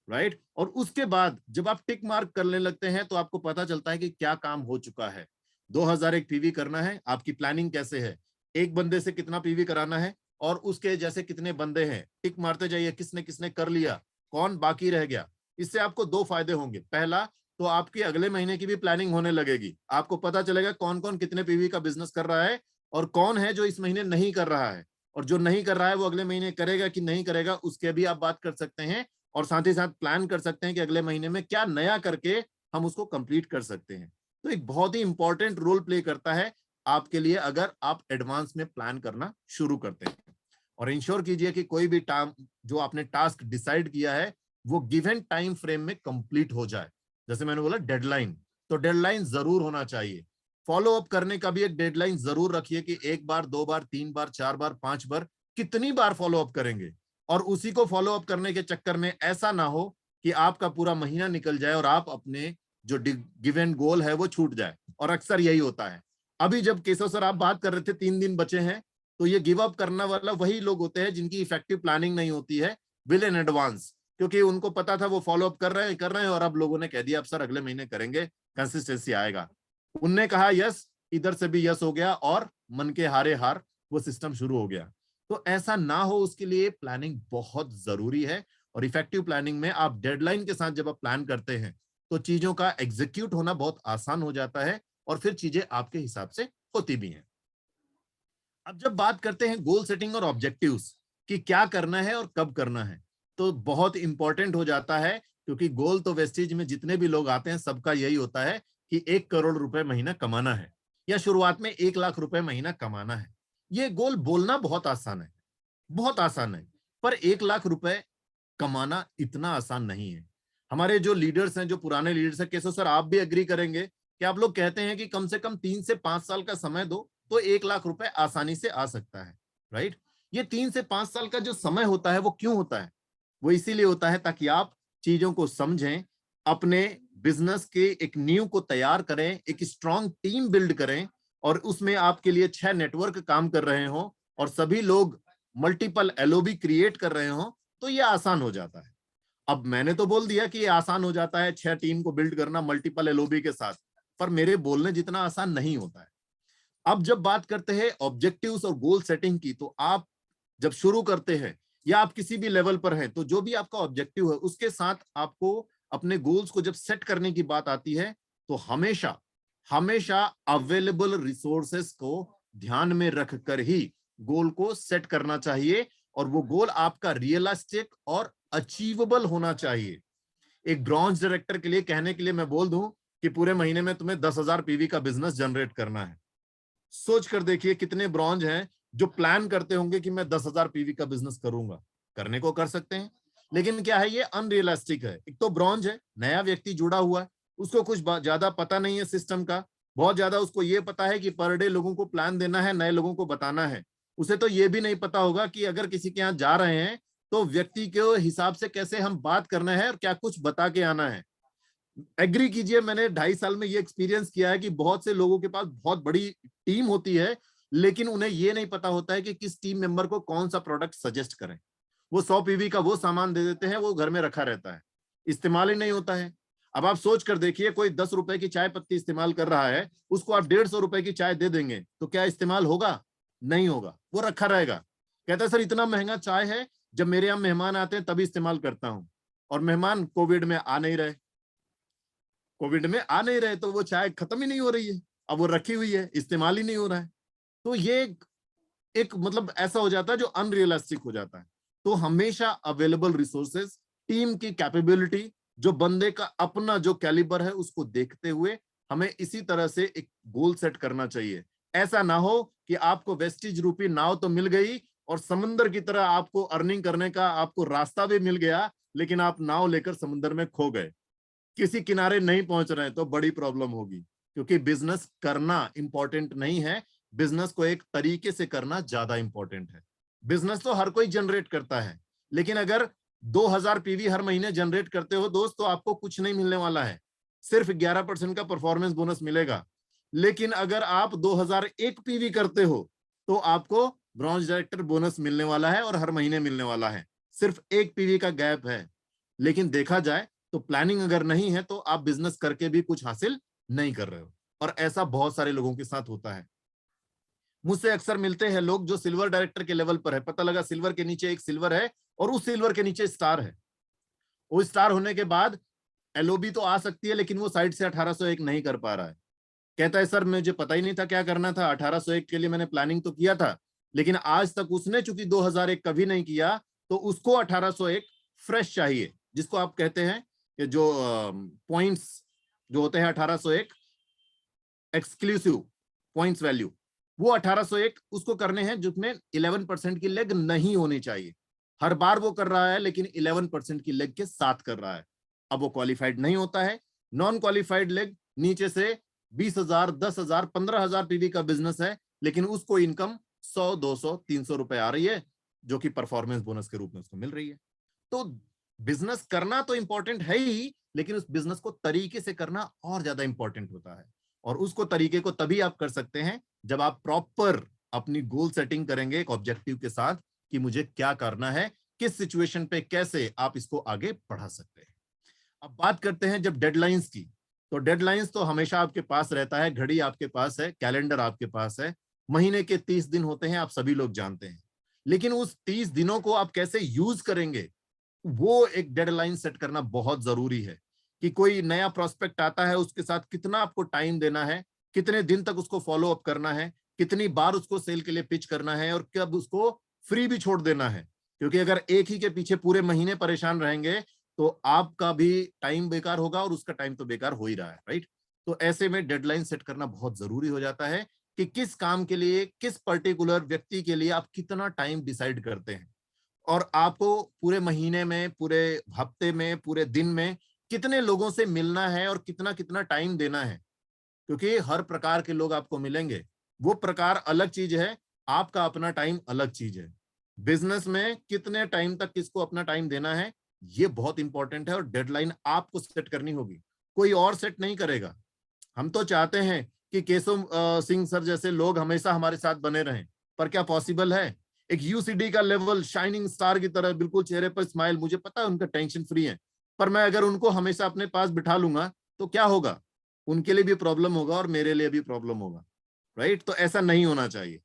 राइट। और उसके बाद जब आप टिक मार्क करने लगते हैं तो आपको पता चलता है कि क्या काम हो चुका है। 2001 पीवी करना है, आपकी प्लानिंग कैसे है, एक बंदे से कितना पीवी कराना है और उसके जैसे कितने बंदे हैं, टिक मारते जाइए किसने किसने कर लिया, कौन बाकी रह गया। इससे आपको 2 फायदे होंगे। पहला, तो आपकी अगले महीने की भी प्लानिंग होने लगेगी, आपको पता चलेगा कौन कौन कितने पीवी का बिजनेस कर रहा है और कौन है जो इस महीने नहीं कर रहा है, और जो नहीं कर रहा है वो अगले महीने करेगा कि नहीं करेगा उसके भी आप बात कर सकते हैं। और साथ ही साथ प्लान कर सकते हैं कि अगले महीने में क्या नया करके हम उसको कंप्लीट कर सकते हैं। तो एक बहुत ही इंपॉर्टेंट रोल प्ले करता है आपके लिए अगर आप एडवांस में प्लान करना शुरू करते हैं। और इंश्योर कीजिए कि कोई भी टाइम जो आपने टास्क डिसाइड किया है वो गिवन टाइम फ्रेम में कंप्लीट हो जाए। जैसे मैंने बोला डेडलाइन, तो डेडलाइन जरूर होना चाहिए। फॉलो अप करने का भी एक डेडलाइन जरूर रखिए कि 1 बार, 2 बार, 3 बार, 4 बार, 5 बार, कितनी बार फॉलो अप करेंगे। और उसी को फॉलो अप करने के चक्कर में ऐसा ना हो कि आपका पूरा महीना निकल जाए और आप अपने जो गिवन गोल है वो छूट जाए। और अक्सर यही होता है। अभी जब केशव सर आप बात कर रहे थे 3 दिन बचे हैं, तो ये गिव अप करने वाला वही लोग होते हैं जिनकी इफेक्टिव प्लानिंग नहीं होती है विल इन एडवांस, क्योंकि उनको पता था वो फॉलो अप कर रहे हैं और अब लोगों ने कह दिया अब सर अगले महीने करेंगे, कंसिस्टेंसी आएगा। उनने कहा यस, इधर से भी यस हो गया और मन के हारे हार वो सिस्टम शुरू हो गया। तो ऐसा ना हो उसके लिए प्लानिंग बहुत जरूरी है। और इफेक्टिव प्लानिंग में आप डेडलाइन के साथ जब आप प्लान करते हैं तो चीजों का एग्जीक्यूट होना बहुत आसान हो जाता है और फिर चीजें आपके हिसाब से होती भी हैं। अब जब बात करते हैं गोल सेटिंग और ऑब्जेक्टिव्स कि क्या करना है और कब करना है, तो बहुत इंपॉर्टेंट हो जाता है, क्योंकि गोल तो वेस्टेज में जितने भी लोग आते हैं सबका यही होता है कि 1 करोड़ रुपए महीना कमाना है या शुरुआत में 1 लाख रुपए महीना कमाना है। ये गोल बोलना बहुत आसान है, बहुत आसान है, पर 1 लाख रुपए कमाना इतना आसान नहीं है। हमारे जो लीडर्स हैं, जो पुराने लीडर्स हैं, केशव सर आप भी एग्री करेंगे कि आप लोग कहते हैं कि कम से कम 3 से 5 साल का समय दो तो 1 लाख रुपए आसानी से आ सकता है, राइट। ये 3 से 5 साल का जो समय होता है वो क्यों होता है? वो इसीलिए होता है ताकि आप चीजों को समझें, अपने बिजनेस के एक नींव को तैयार करें, एक स्ट्रॉन्ग टीम बिल्ड करें और उसमें आपके लिए 6 नेटवर्क काम कर रहे हो और सभी लोग मल्टीपल एलओबी क्रिएट कर रहे हो, तो ये आसान हो जाता है। अब मैंने तो बोल दिया कि ये आसान हो जाता है 6 टीम को बिल्ड करना मल्टीपल एलओबी के साथ, पर मेरे बोलने जितना आसान नहीं होता है। अब जब बात करते हैं ऑब्जेक्टिव्स और गोल सेटिंग की, तो आप जब शुरू करते हैं या आप किसी भी लेवल पर हैं, तो जो भी आपका ऑब्जेक्टिव है उसके साथ आपको अपने गोल्स को जब सेट करने की बात आती है, तो हमेशा हमेशा अवेलेबल रिसोर्सेस को ध्यान में रखकर ही गोल को सेट करना चाहिए और वो गोल आपका रियलिस्टिक और अचीवेबल होना चाहिए। एक ब्रॉन्ज डायरेक्टर के लिए कहने के लिए मैं बोल दूं कि पूरे महीने में तुम्हें 10,000 पीवी का बिजनेस जनरेट करना है, सोच कर देखिए कितने ब्रॉन्ज हैं जो प्लान करते होंगे कि मैं 10,000 पीवी का बिजनेस करूंगा। करने को कर सकते हैं, लेकिन क्या है, ये अनरियलिस्टिक है। एक तो ब्रॉन्ज है, नया व्यक्ति जुड़ा हुआ है, उसको कुछ ज्यादा पता नहीं है सिस्टम का। बहुत ज्यादा उसको ये पता है कि पर डे लोगों को प्लान देना है, नए लोगों को बताना है। उसे तो ये भी नहीं पता होगा कि अगर किसी के यहाँ जा रहे हैं तो व्यक्ति के हिसाब से कैसे हम बात करना है और क्या कुछ बता के आना है। एग्री कीजिए, मैंने 2.5 साल में ये एक्सपीरियंस किया है कि बहुत से लोगों के पास बहुत बड़ी टीम होती है, लेकिन उन्हें ये नहीं पता होता है कि किस टीम मेंबर को कौन सा प्रोडक्ट सजेस्ट करें। वो 100 पीवी का वो सामान दे देते हैं, वो घर में रखा रहता है, इस्तेमाल ही नहीं होता है। अब आप सोच कर देखिए, कोई 10 रुपए की चाय पत्ती इस्तेमाल कर रहा है, उसको आप 150 रुपए की चाय दे देंगे तो क्या इस्तेमाल होगा? नहीं होगा, वो रखा रहेगा। कहता है सर इतना महंगा चाय है, जब मेरे यहाँ मेहमान आते हैं तभी इस्तेमाल करता हूं। और मेहमान कोविड में आ नहीं रहे, कोविड में आ नहीं रहे तो वो चाय खत्म ही नहीं हो रही है, अब वो रखी हुई है, इस्तेमाल ही नहीं हो रहा है। तो ये एक मतलब ऐसा हो जाता है जो अनरियलिस्टिक हो जाता है। तो हमेशा अवेलेबल रिसोर्सेज, टीम की कैपेबिलिटी, जो बंदे का अपना जो कैलिबर है उसको देखते हुए हमें इसी तरह से एक गोल सेट करना चाहिए। ऐसा ना हो कि आपको वेस्टिज रूपी नाव तो मिल गई और समुद्र की तरह आपको अर्निंग करने का आपको रास्ता भी मिल गया, लेकिन आप नाव लेकर समुद्र में खो गए, किसी किनारे नहीं पहुंच रहे हैं, तो बड़ी प्रॉब्लम होगी। क्योंकि बिजनेस करना इंपॉर्टेंट नहीं है, बिजनेस को एक तरीके से करना ज्यादा इंपॉर्टेंट है। बिजनेस तो हर कोई जनरेट करता है, लेकिन अगर 2,000 पीवी हर महीने जनरेट करते हो दोस्त, तो आपको कुछ नहीं मिलने वाला है, सिर्फ 11% का परफॉर्मेंस बोनस मिलेगा। लेकिन अगर आप 2001 पीवी करते हो तो आपको ब्रॉन्ज डायरेक्टर बोनस मिलने वाला है और हर महीने मिलने वाला है, सिर्फ 1 पीवी का गैप है। लेकिन देखा जाए तो प्लानिंग अगर नहीं है तो आप बिजनेस करके भी कुछ हासिल नहीं कर रहे हो, और ऐसा बहुत सारे लोगों के साथ होता है। मुझसे अक्सर मिलते हैं लोग जो सिल्वर डायरेक्टर के लेवल पर है, पता लगा सिल्वर के नीचे एक सिल्वर है और उस सिल्वर के नीचे स्टार है। वो स्टार होने के बाद एलओबी तो आ सकती है, लेकिन वो साइड से 1801 नहीं कर पा रहा है। कहता है सर मुझे पता ही नहीं था क्या करना था, 1801 के लिए मैंने प्लानिंग तो किया था, लेकिन आज तक उसने चूंकि 2001 कभी नहीं किया, तो उसको 1801 फ्रेश चाहिए, जिसको आप कहते हैं कि जो पॉइंट्स जो होते हैं 1801 एक्सक्लूसिव पॉइंट्स वैल्यू, वो 1801 उसको करने हैं जिसमें 11% की लेग नहीं होनी चाहिए। हर बार वो कर रहा है लेकिन 11% की लेग के साथ कर रहा है। अब वो क्वालिफाइड नहीं होता है। नॉन क्वालिफाइड लेग नीचे से 20,000, 10,000, 15,000 पीवी का बिजनेस है, लेकिन उसको इनकम 100, 200, 300 रुपए आ रही है। जो कि परफॉर्मेंस बोनस के रूप में उसको मिल रही है। तो बिजनेस करना तो इंपॉर्टेंट है ही, लेकिन उस बिजनेस को तरीके से करना और ज्यादा इंपॉर्टेंट होता है। और उसको तरीके को तभी आप कर सकते हैं जब आप प्रॉपर अपनी गोल सेटिंग करेंगे एक ऑब्जेक्टिव के साथ कि मुझे क्या करना है, किस सिचुएशन पे कैसे आप इसको आगे बढ़ा सकते हैं। अब बात करते हैं जब डेडलाइंस की, तो डेडलाइंस तो हमेशा आपके पास रहता है, घड़ी आपके पास है, कैलेंडर आपके पास है, महीने के 30 दिन होते हैं, आप सभी लोग जानते हैं। लेकिन उस 30 दिनों को आप कैसे यूज करेंगे, वो एक डेडलाइन सेट करना बहुत जरूरी है। कि कोई नया प्रोस्पेक्ट आता है, उसके साथ कितना आपको टाइम देना है, कितने दिन तक उसको फॉलो अप करना है, कितनी बार उसको सेल के लिए पिच करना है, और कब उसको फ्री भी छोड़ देना है। क्योंकि अगर एक ही के पीछे पूरे महीने परेशान रहेंगे तो आपका भी टाइम बेकार होगा और उसका टाइम तो बेकार हो ही रहा है, राइट। तो ऐसे में डेडलाइन सेट करना बहुत जरूरी हो जाता है कि किस काम के लिए, किस पर्टिकुलर व्यक्ति के लिए आप कितना टाइम डिसाइड करते हैं, और आपको पूरे महीने में, पूरे हफ्ते में, पूरे दिन में कितने लोगों से मिलना है और कितना कितना टाइम देना है। क्योंकि हर प्रकार के लोग आपको मिलेंगे, वो प्रकार अलग चीज है, आपका अपना टाइम अलग चीज है। बिजनेस में कितने टाइम तक किसको अपना टाइम देना है, ये बहुत इंपॉर्टेंट है, और डेडलाइन आपको सेट करनी होगी, कोई और सेट नहीं करेगा। हम तो चाहते हैं कि केशव सिंह सर जैसे लोग हमेशा हमारे साथ बने रहें, पर क्या पॉसिबल है? एक यूसीडी का लेवल शाइनिंग स्टार की तरह, बिल्कुल चेहरे पर स्माइल, मुझे पता है उनका टेंशन फ्री है, पर मैं अगर उनको हमेशा अपने पास बिठा लूंगा तो क्या होगा? उनके लिए भी प्रॉब्लम होगा और मेरे लिए भी प्रॉब्लम होगा, राइट। तो ऐसा नहीं होना चाहिए।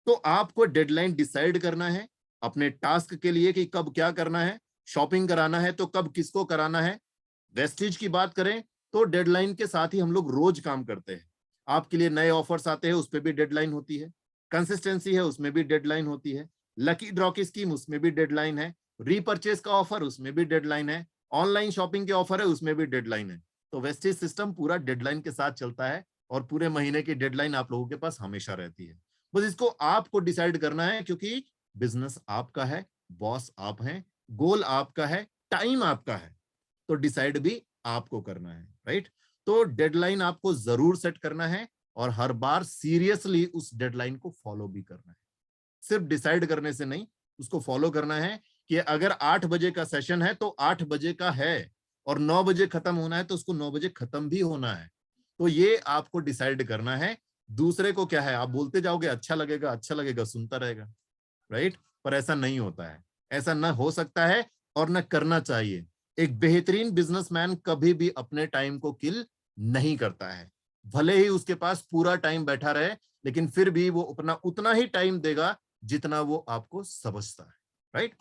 तो आपको डेडलाइन डिसाइड करना है अपने टास्क के लिए कि कब क्या करना है। शॉपिंग कराना है तो कब किसको कराना है। वेस्टेज की बात करें तो डेडलाइन के साथ ही हम लोग रोज काम करते हैं। आपके लिए नए ऑफर्स आते हैं, उस पर भी डेडलाइन होती है। कंसिस्टेंसी है, उसमें भी डेडलाइन होती है। लकी ड्रॉ की स्कीम, उसमें भी डेडलाइन है। रीपर्चेज का ऑफर, उसमें भी डेडलाइन है। ऑनलाइन शॉपिंग के ऑफर है, उसमें भी डेडलाइन है। तो वेस्टेज सिस्टम पूरा डेडलाइन के साथ चलता है, और पूरे महीने की डेडलाइन आप लोगों के पास हमेशा रहती है। बस इसको आपको डिसाइड करना है, क्योंकि बिजनेस आपका है, बॉस आप हैं, गोल आपका है, टाइम आपका है, तो डिसाइड भी आपको करना है, राइट। तो डेडलाइन आपको जरूर सेट करना है, और हर बार सीरियसली उस डेडलाइन को फॉलो भी करना है। सिर्फ डिसाइड करने से नहीं, उसको फॉलो करना है कि अगर 8 बजे का सेशन है तो 8 बजे का है, और 9 बजे खत्म होना है तो उसको 9 बजे खत्म भी होना है। तो ये आपको डिसाइड करना है। दूसरे को क्या है, आप बोलते जाओगे, अच्छा लगेगा अच्छा लगेगा, सुनता रहेगा, राइट। पर ऐसा नहीं होता है, ऐसा ना हो सकता है और ना करना चाहिए। एक बेहतरीन बिजनेसमैन कभी भी अपने टाइम को किल नहीं करता है। भले ही उसके पास पूरा टाइम बैठा रहे, लेकिन फिर भी वो अपना उतना ही टाइम देगा जितना वो आपको समझता है, राइट।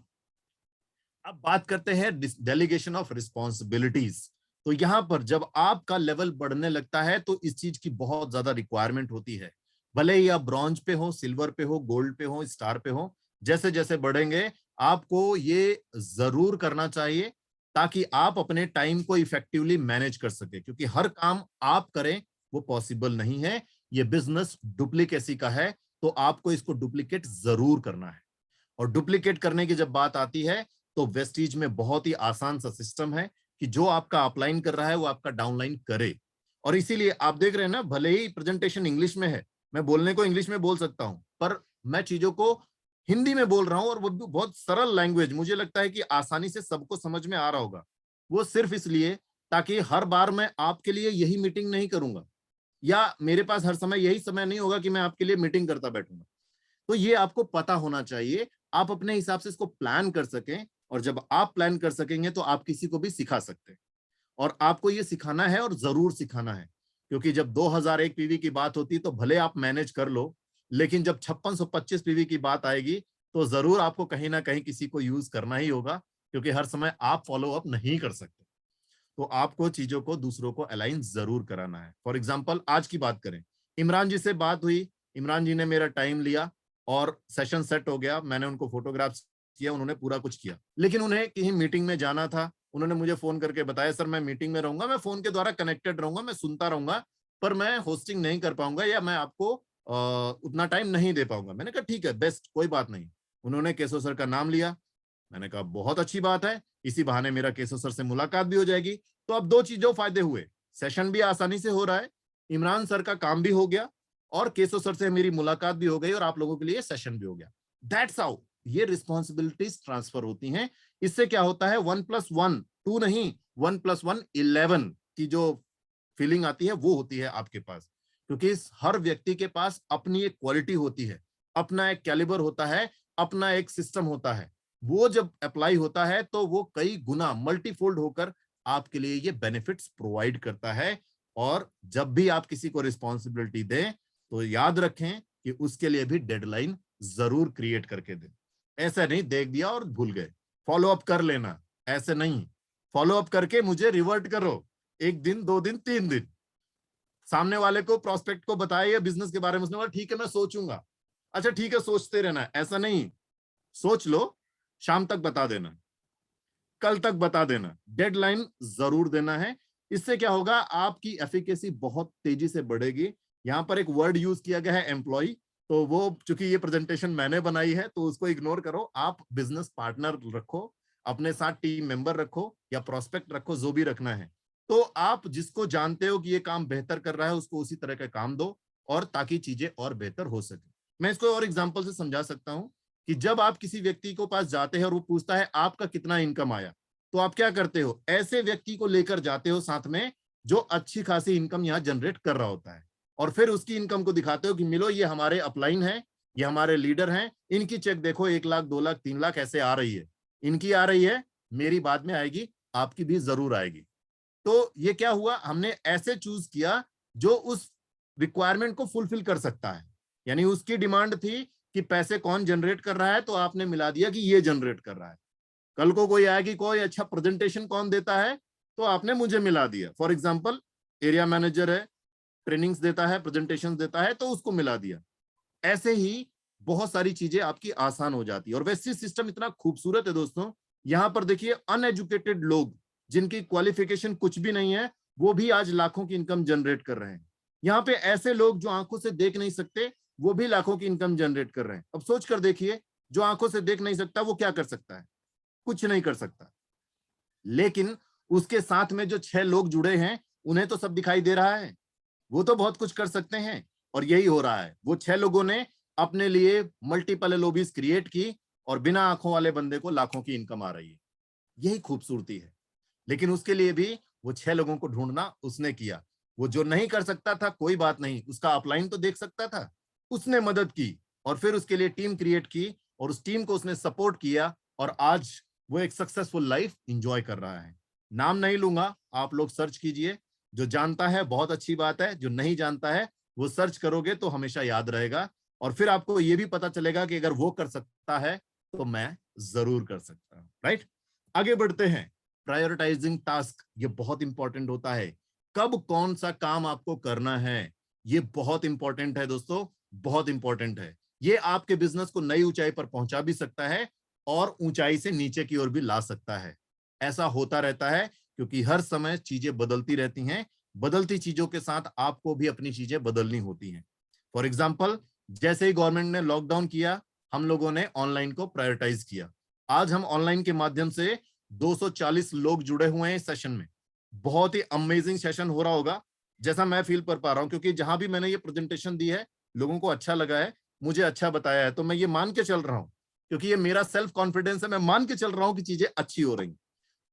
अब बात करते हैं डेलीगेशन ऑफ रिस्पॉन्सिबिलिटीज। तो यहां पर जब आपका लेवल बढ़ने लगता है तो इस चीज की बहुत ज्यादा रिक्वायरमेंट होती है। भले ही आप ब्रॉन्ज पे हो, सिल्वर पे हो, गोल्ड पे हो, स्टार पे हो, जैसे जैसे बढ़ेंगे आपको ये जरूर करना चाहिए, ताकि आप अपने टाइम को इफेक्टिवली मैनेज कर सके। क्योंकि हर काम आप करें वो पॉसिबल नहीं है, ये बिजनेस डुप्लीकेसी का है, तो आपको इसको डुप्लीकेट जरूर करना है। और डुप्लीकेट करने की जब बात आती है तो वेस्टीज में बहुत ही आसान सा सिस्टम है कि जो आपका अपलाइन कर रहा है वो आपका डाउनलाइन करे। और इसीलिए आप देख रहे हैं ना, भले ही प्रेजेंटेशन इंग्लिश में है, मैं बोलने को इंग्लिश में बोल सकता हूं, पर मैं चीजों को हिंदी में बोल रहा हूं, और वो भी बहुत सरल लैंग्वेज, मुझे लगता है कि आसानी से सबको समझ में आ रहा होगा। वो सिर्फ इसलिए ताकि हर बार मैं आपके लिए यही मीटिंग नहीं करूंगा, या मेरे पास हर समय यही समय नहीं होगा कि मैं आपके लिए मीटिंग करता बैठूंगा। तो ये आपको पता होना चाहिए, आप अपने हिसाब से इसको प्लान कर सकें। और जब आप प्लान कर सकेंगे तो आप किसी को भी सिखा सकते हैं। और आपको ये सिखाना है, और जरूर सिखाना है। क्योंकि जब 2001 पीवी की बात होती है तो भले आप मैनेज कर लो, लेकिन जब 5625 पीवी की बात आएगी तो जरूर आपको कहीं ना कहीं किसी को यूज करना ही होगा। क्योंकि हर समय आप फॉलो अप नहीं कर सकते, तो आपको चीजों को दूसरों को अलाइन जरूर कराना है। फॉर एग्जाम्पल आज की बात करें, इमरान जी से बात हुई, इमरान जी ने मेरा टाइम लिया और सेशन सेट हो गया, मैंने उनको फोटोग्राफ्स किया, उन्होंने पूरा कुछ किया। लेकिन उन्हें कहीं मीटिंग में जाना था, उन्होंने मुझे फोन करके बताया, सर मैं मीटिंग में रहूंगा, मैं फोन के द्वारा कनेक्टेड रहूंगा, मैं सुनता रहूंगा, पर मैं होस्टिंग नहीं कर पाऊंगा, या मैं आपको उतना टाइम नहीं दे पाऊंगा। मैंने कहा ठीक है, बेस्ट, कोई बात नहीं। उन्होंने केशव सर का नाम लिया, मैंने कहा बहुत अच्छी बात है, इसी बहाने मेरा केशव सर से मुलाकात भी हो जाएगी। तो अब दो चीजों फायदे हुए, सेशन भी आसानी से हो रहा है, इमरान सर का काम भी हो गया, और केशव सर से मेरी मुलाकात भी हो गई, और आप लोगों के लिए सेशन भी हो गया। दैट्स हाउ ये रिस्पॉन्सिबिलिटीज ट्रांसफर होती हैं। इससे क्या होता है, 1+1 2 नहीं, 1+1 11 की जो फीलिंग आती है वो होती है आपके पास, क्योंकि हर व्यक्ति के पास अपनी एक क्वालिटी होती है, अपना एक कैलिबर होता है, अपना एक सिस्टम होता है। वो जब अप्लाई होता है तो वो कई गुना मल्टीफोल्ड होकर आपके लिए ये बेनिफिट्स प्रोवाइड करता है। और जब भी आप किसी को रिस्पॉन्सिबिलिटी दें तो याद रखें कि उसके लिए भी डेडलाइन जरूर क्रिएट करके दें। ऐसा नहीं देख दिया और भूल गए, फॉलो अप कर लेना, ऐसे नहीं। फॉलो अप करके मुझे रिवर्ट करो, 1 दिन 2 दिन 3 दिन। सामने वाले को, प्रोस्पेक्ट को बताया बिजनेस के बारे में, उसने बोला ठीक है मैं सोचूंगा। अच्छा ठीक है, सोचते रहना, ऐसा नहीं। सोच लो, शाम तक बता देना, कल तक बता देना, डेडलाइन जरूर देना है। इससे क्या होगा, आपकी एफिकेसी बहुत तेजी से बढ़ेगी। यहां पर एक वर्ड यूज किया गया है एम्प्लॉय, तो वो चूंकि ये प्रेजेंटेशन मैंने बनाई है तो उसको इग्नोर करो। आप बिजनेस पार्टनर रखो, अपने साथ टीम मेंबर रखो या प्रोस्पेक्ट रखो, जो भी रखना है। तो आप जिसको जानते हो कि ये काम बेहतर कर रहा है उसको उसी तरह का काम दो, और ताकि चीजें और बेहतर हो सके। मैं इसको और एग्जांपल से समझा सकता हूं कि जब आप किसी व्यक्ति को पास जाते हैं और वो पूछता है आपका कितना इनकम आया, तो आप क्या करते हो, ऐसे व्यक्ति को लेकर जाते हो साथ में जो अच्छी खासी इनकम यहाँ जनरेट कर रहा होता है, और फिर उसकी इनकम को दिखाते हो कि मिलो ये हमारे अपलाइन है, ये हमारे लीडर हैं, इनकी चेक देखो 1 लाख 2 लाख 3 लाख ऐसे आ रही है, इनकी आ रही है, मेरी बाद में आएगी, आपकी भी जरूर आएगी। तो ये क्या हुआ, हमने ऐसे चूज किया जो उस रिक्वायरमेंट को फुलफिल कर सकता है। यानी उसकी डिमांड थी कि पैसे कौन जनरेट कर रहा है, तो आपने मिला दिया कि ये जनरेट कर रहा है। कल को कोई आया कि कोई अच्छा प्रेजेंटेशन कौन देता है, तो आपने मुझे मिला दिया। फॉर एग्जांपल एरिया मैनेजर है, ट्रेनिंग्स देता है, प्रेजेंटेशन देता है, तो उसको मिला दिया। ऐसे ही बहुत सारी चीजें आपकी आसान हो जाती है। और वैसे सिस्टम इतना खूबसूरत है दोस्तों, यहां पर देखिए अनएजुकेटेड लोग जिनकी क्वालिफिकेशन कुछ भी नहीं है, वो भी आज लाखों की इनकम जनरेट कर रहे हैं। यहाँ पे ऐसे लोग जो आंखों से देख नहीं सकते, वो भी लाखों की इनकम जनरेट कर रहे हैं। अब सोच कर देखिए, जो आंखों से देख नहीं सकता वो क्या कर सकता है, कुछ नहीं कर सकता। लेकिन उसके साथ में जो 6 लोग जुड़े हैं, उन्हें तो सब दिखाई दे रहा है, वो तो बहुत कुछ कर सकते हैं। और यही हो रहा है, वो 6 लोगों ने अपने लिए मल्टीपल लॉबीज क्रिएट की, और बिना आंखों वाले बंदे को लाखों की इनकम आ रही है। यही खूबसूरती है। लेकिन उसके लिए भी वो 6 लोगों को ढूंढना उसने किया। वो जो नहीं कर सकता था, कोई बात नहीं, उसका अपलाइन तो देख सकता था, उसने मदद की, और फिर उसके लिए टीम क्रिएट की, और उस टीम को उसने सपोर्ट किया, और आज वो एक सक्सेसफुल लाइफ एंजॉय कर रहा है। नाम नहीं लूंगा, आप लोग सर्च कीजिए। जो जानता है बहुत अच्छी बात है, जो नहीं जानता है वो सर्च करोगे तो हमेशा याद रहेगा। और फिर आपको ये भी पता चलेगा कि अगर वो कर सकता है तो मैं जरूर कर सकता हूं। राइट, आगे बढ़ते हैं। प्रायोरिटाइजिंग टास्क, ये बहुत इंपॉर्टेंट होता है। कब कौन सा काम आपको करना है, ये बहुत इंपॉर्टेंट है दोस्तों, बहुत इंपॉर्टेंट है। ये आपके बिजनेस को नई ऊंचाई पर पहुंचा भी सकता है, और ऊंचाई से नीचे की ओर भी ला सकता है। ऐसा होता रहता है, क्योंकि हर समय चीजें बदलती रहती हैं। बदलती चीजों के साथ आपको भी अपनी चीजें बदलनी होती हैं। फॉर एग्जाम्पल, जैसे ही गवर्नमेंट ने लॉकडाउन किया, हम लोगों ने ऑनलाइन को प्रायोरिटाइज किया। आज हम ऑनलाइन के माध्यम से 240 लोग जुड़े हुए हैं इस सेशन में। बहुत ही अमेजिंग सेशन हो रहा होगा, जैसा मैं फील कर पा रहा हूं, क्योंकि जहां भी मैंने ये प्रेजेंटेशन दी है, लोगों को अच्छा लगा है, मुझे अच्छा बताया है, तो मैं ये मान के चल रहा हूं, क्योंकि ये मेरा सेल्फ कॉन्फिडेंस है, मैं मान के चल रहा हूं कि चीजें अच्छी हो रही।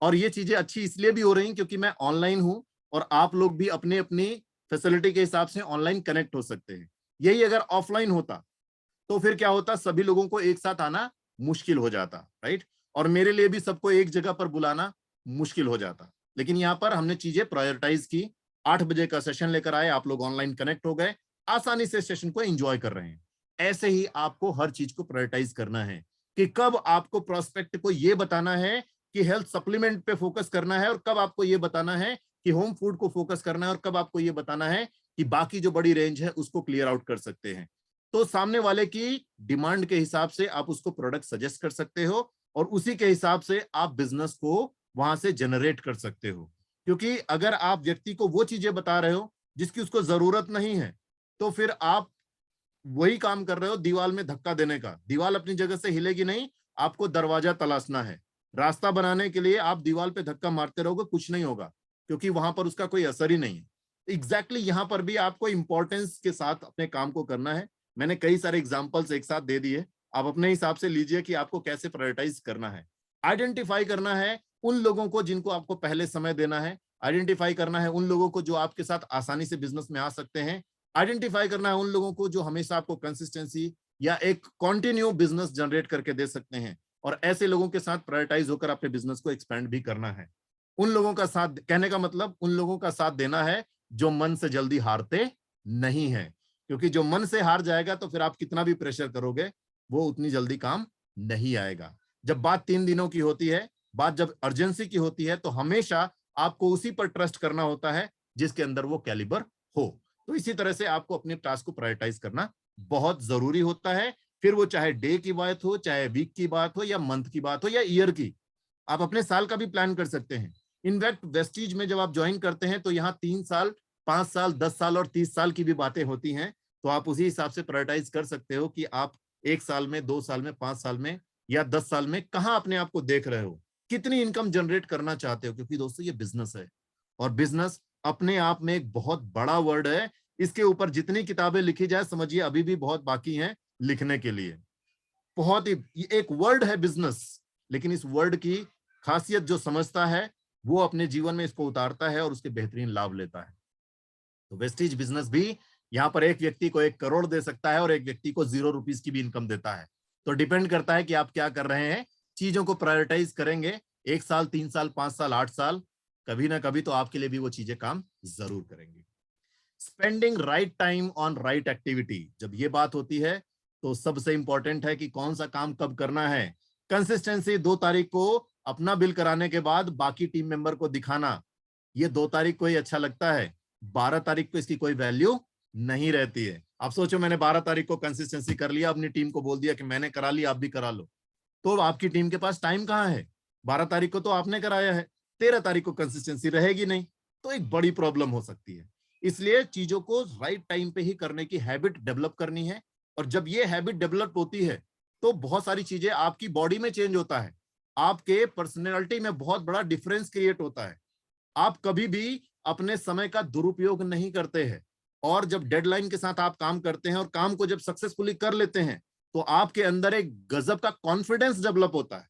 और ये चीजें अच्छी इसलिए भी हो रही क्योंकि मैं ऑनलाइन हूं, और आप लोग भी अपनी अपनी फैसिलिटी के हिसाब से ऑनलाइन कनेक्ट हो सकते हैं। यही अगर ऑफलाइन होता तो फिर क्या होता, सभी लोगों को एक साथ आना मुश्किल हो जाता। राइट, और मेरे लिए भी सबको एक जगह पर बुलाना मुश्किल हो जाता। लेकिन यहाँ पर हमने चीजें प्रायोरिटाइज की। 8 बजे का सेशन लेकर आए, आप लोग ऑनलाइन कनेक्ट हो गए, आसानी से सेशन को एंजॉय कर रहे हैं। ऐसे ही आपको हर चीज को प्रायोरिटाइज करना है कि कब आपको प्रोस्पेक्ट को यह बताना है कि हेल्थ सप्लीमेंट पे फोकस करना है, और कब आपको यह बताना है कि होम फूड को फोकस करना है, और कब आपको यह बताना है कि बाकी जो बड़ी रेंज है उसको क्लियर आउट कर सकते हैं। तो सामने वाले की डिमांड के हिसाब से आप उसको प्रोडक्ट सजेस्ट कर सकते हो, और उसी के हिसाब से आप बिजनेस को वहां से जनरेट कर सकते हो। क्योंकि अगर आप व्यक्ति को वो चीजें बता रहे हो जिसकी उसको जरूरत नहीं है, तो फिर आप वही काम कर रहे हो दीवार में धक्का देने का। दीवार अपनी जगह से हिलेगी नहीं, आपको दरवाजा तलाशना है। रास्ता बनाने के लिए आप दीवार पे धक्का मारते रहोगे, कुछ नहीं होगा, क्योंकि वहां पर उसका कोई असर ही नहीं है। एग्जैक्टली यहां पर भी आपको इंपॉर्टेंस के साथ अपने काम को करना है। मैंने कई सारे एग्जांपल्स एक साथ दे दिए, आप अपने हिसाब से लीजिए कि आपको कैसे प्रायोरिटाइज करना है। आइडेंटिफाई करना है उन लोगों को जिनको आपको पहले समय देना है, आइडेंटिफाई करना है उन लोगों को जो आपके साथ आसानी से बिजनेस में आ सकते हैं, आइडेंटिफाई करना है उन लोगों को जो हमेशा आपको कंसिस्टेंसी या एक कंटिन्यू बिजनेस जनरेट करके दे सकते हैं, और ऐसे लोगों के साथ प्रायोरिटाइज होकर अपने बिजनेस को एक्सपेंड भी करना है। उन लोगों का साथ, कहने का मतलब उन लोगों का साथ देना है जो मन से जल्दी हारते नहीं है, क्योंकि जो मन से हार जाएगा तो फिर आप कितना भी प्रेशर करोगे वो उतनी जल्दी काम नहीं आएगा। जब बात 3 दिनों की होती है, बात जब अर्जेंसी की होती है, तो हमेशा आपको उसी पर ट्रस्ट करना होता है जिसके अंदर वो कैलिबर हो। तो इसी तरह से आपको अपने टास्क को प्रायोरिटाइज करना बहुत जरूरी होता है। फिर वो चाहे डे की बात हो, चाहे वीक की बात हो, या मंथ की बात हो, या ईयर की, आप अपने साल का भी प्लान कर सकते हैं। इनफैक्ट वेस्टीज में जब आप ज्वाइन करते हैं तो यहाँ 3 साल, 5 साल, 10 साल और 30 साल की भी बातें होती हैं। तो आप उसी हिसाब से प्रायोरिटाइज कर सकते हो कि आप 1 साल में, 2 साल में, 5 साल में या 10 साल में कहाँ अपने आप को देख रहे हो, कितनी इनकम जनरेट करना चाहते हो। क्योंकि दोस्तों ये बिजनेस है, और बिजनेस अपने आप में एक बहुत बड़ा वर्ड है। इसके ऊपर जितनी किताबें लिखी जाए, समझिए अभी भी बहुत बाकी हैं लिखने के लिए। बहुत ही, ये एक वर्ड है बिजनेस, लेकिन इस वर्ड की खासियत जो समझता है वो अपने जीवन में इसको उतारता है और उसके बेहतरीन लाभ लेता है। तो वेस्टीज बिजनेस भी यहाँ पर एक व्यक्ति को 1 करोड़ दे सकता है और एक व्यक्ति को 0 रुपीज की भी इनकम देता है। तो डिपेंड करता है कि आप क्या कर रहे हैं। चीजों को प्रायोरिटाइज करेंगे, 1 साल, 3 साल, 5 साल, 8 साल, कभी ना कभी तो आपके लिए भी वो चीजें काम जरूर करेंगी। Spending right time on right activity, जब ये बात होती है तो सबसे इंपॉर्टेंट है कि कौन सा काम कब करना है। कंसिस्टेंसी, 2 तारीख को अपना बिल कराने के बाद बाकी टीम मेंबर को दिखाना, ये 2 तारीख को ही अच्छा लगता है। 12 तारीख को इसकी कोई वैल्यू नहीं रहती है। आप सोचो, मैंने 12 तारीख को कंसिस्टेंसी कर लिया, अपनी टीम को बोल दिया कि मैंने करा लिया, आप भी करा लो, तो आपकी टीम के पास टाइम कहाँ है? 12 तारीख को तो आपने कराया है, 13 तारीख को कंसिस्टेंसी रहेगी नहीं, तो एक बड़ी प्रॉब्लम हो सकती है। इसलिए चीजों को राइट टाइम पे ही करने की हैबिट डेवलप करनी है। और जब ये हैबिट डेवलप होती है तो बहुत सारी चीजें आपकी बॉडी में चेंज होता है, आपके पर्सनैलिटी में बहुत बड़ा डिफरेंस क्रिएट होता है। आप कभी भी अपने समय का दुरुपयोग नहीं करते हैं, और जब डेडलाइन के साथ आप काम करते हैं और काम को जब सक्सेसफुली कर लेते हैं तो आपके अंदर एक गजब का कॉन्फिडेंस डेवलप होता है।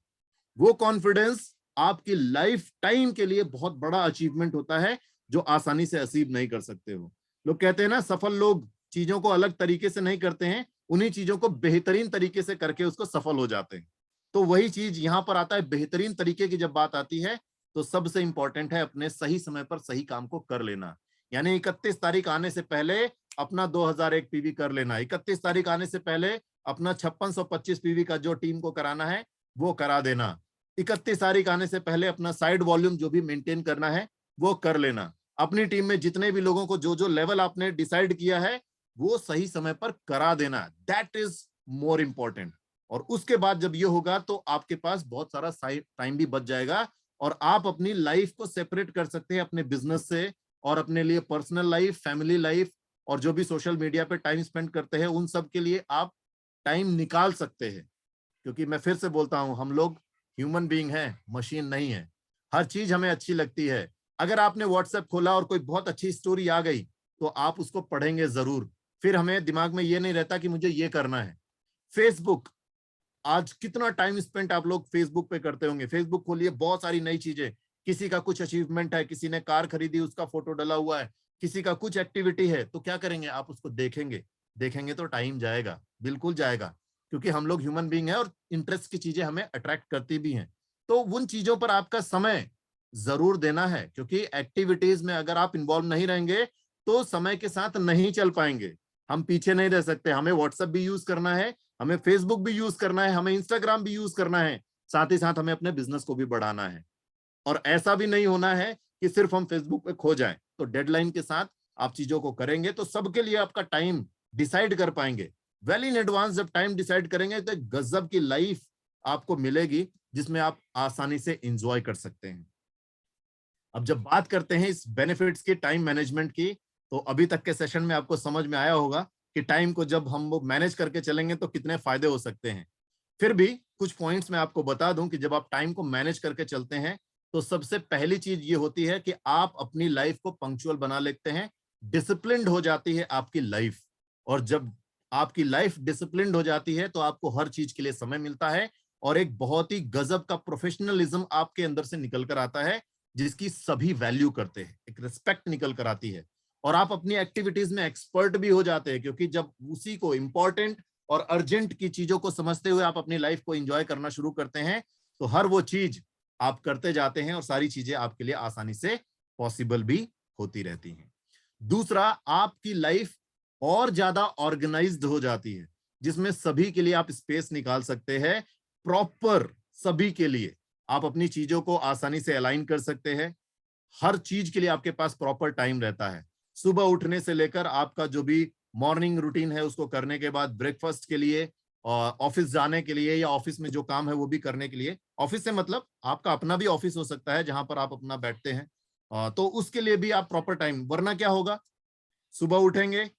वो कॉन्फिडेंस आपकी लाइफ टाइम के लिए बहुत बड़ा अचीवमेंट होता है, जो आसानी से अचीव नहीं कर सकते हो। लोग कहते हैं ना, सफल लोग चीजों को अलग तरीके से नहीं करते हैं, उन्हीं चीजों को बेहतरीन तरीके से करके उसको सफल हो जाते हैं। तो वही चीज यहां पर आता है। बेहतरीन तरीके की जब बात आती है तो सबसे इंपॉर्टेंट है अपने सही समय पर सही काम को कर लेना। यानी 31 तारीख आने से पहले अपना 2001 पीवी कर लेना, 31 तारीख आने से पहले अपना 5625 पीवी का जो टीम को कराना है वो करा देना, 31 तारीख आने से पहले अपना साइड वॉल्यूम जो भी मेंटेन करना है वो कर लेना। अपनी टीम में जितने भी लोगों को जो जो लेवल आपने डिसाइड किया है वो सही समय पर करा देना, दैट इज मोर इंपॉर्टेंट। और उसके बाद जब ये होगा तो आपके पास बहुत सारा टाइम भी बच जाएगा, और आप अपनी लाइफ को सेपरेट कर सकते हैं अपने बिजनेस से, और अपने लिए पर्सनल लाइफ, फैमिली लाइफ और जो भी सोशल मीडिया पे टाइम स्पेंड करते हैं उन सब के लिए आप टाइम निकाल सकते हैं। क्योंकि मैं फिर से बोलता हूं, हम लोग ह्यूमन बीइंग है, मशीन नहीं है। हर चीज हमें अच्छी लगती है। अगर आपने व्हाट्सएप खोला और कोई बहुत अच्छी स्टोरी आ गई तो आप उसको पढ़ेंगे जरूर, फिर हमें दिमाग में ये नहीं रहता कि मुझे ये करना है। फेसबुक, आज कितना टाइम स्पेंड आप लोग फेसबुक पे करते होंगे। फेसबुक खोलिए, बहुत सारी नई चीजें, किसी का कुछ अचीवमेंट है, किसी ने कार खरीदी उसका फोटो डला हुआ है, किसी का कुछ एक्टिविटी है, तो क्या करेंगे आप उसको देखेंगे। देखेंगे तो टाइम जाएगा, बिल्कुल जाएगा, क्योंकि हम लोग ह्यूमन बीइंग है और इंटरेस्ट की चीजें हमें अट्रैक्ट करती भी हैं। तो उन चीजों पर आपका समय जरूर देना है, क्योंकि एक्टिविटीज में अगर आप इन्वॉल्व नहीं रहेंगे तो समय के साथ नहीं चल पाएंगे। हम पीछे नहीं रह सकते। हमें व्हाट्सएप भी यूज करना है, हमें फेसबुक भी यूज करना है, हमें इंस्टाग्राम भी यूज करना है, साथ ही साथ हमें अपने बिजनेस को भी बढ़ाना है। और ऐसा भी नहीं होना है कि सिर्फ हम फेसबुक पे खो जाएं। तो डेडलाइन के साथ आप चीजों को करेंगे तो सबके लिए आपका टाइम डिसाइड कर पाएंगे। वेल इन एडवांस जब टाइम डिसाइड करेंगे तो एक गजब की लाइफ आपको मिलेगी जिसमें आप आसानी से एंजॉय कर सकते हैं। अब जब बात करते हैं इस बेनिफिट्स की, टाइम मैनेजमेंट की, तो अभी तक के सेशन में आपको समझ में आया होगा कि टाइम को जब हम वो मैनेज करके चलेंगे तो कितने फायदे हो सकते हैं। फिर भी कुछ पॉइंट्स मैं आपको बता दूं कि जब आप टाइम को मैनेज करके चलते हैं तो सबसे पहली चीज ये होती है कि आप अपनी लाइफ को पंक्चुअल बना लेते हैं, डिसिप्लिन्ड हो जाती है आपकी लाइफ। और जब आपकी लाइफ डिसिप्लिन्ड हो जाती है, तो आपको हर चीज के लिए समय मिलता है और एक बहुत ही गजब का प्रोफेशनलिज्म आपके अंदर से निकल कर आता है, जिसकी सभी वैल्यू करते हैं, एक रिस्पेक्ट निकल कर आती है और आप अपनी एक्टिविटीज में एक्सपर्ट भी हो जाते हैं, क्योंकि जब उसी को इंपॉर्टेंट और अर्जेंट की चीजों को समझते हुए आप अपनी लाइफ को एंजॉय करना शुरू करते हैं, तो हर वो चीज आप करते जाते हैं और सारी चीजें आपके लिए आसानी से पॉसिबल भी होती रहती हैं। दूसरा, आपकी लाइफ और ज्यादा ऑर्गेनाइज्ड हो जाती है, जिसमें सभी के लिए आप स्पेस निकाल सकते हैं, प्रॉपर सभी के लिए आप अपनी चीजों को आसानी से अलाइन कर सकते हैं। हर चीज के लिए आपके पास प्रॉपर टाइम रहता है। सुबह उठने से लेकर आपका जो भी मॉर्निंग रूटीन है उसको करने के बाद ब्रेकफास्ट के लिए, ऑफिस जाने के लिए या ऑफिस में जो काम है वो भी करने के लिए, ऑफिस से मतलब आपका अपना भी ऑफिस हो सकता है जहां पर आप अपना बैठते हैं, तो उसके लिए भी आप प्रॉपर टाइम, वरना क्या होगा, सुबह उठेंगे,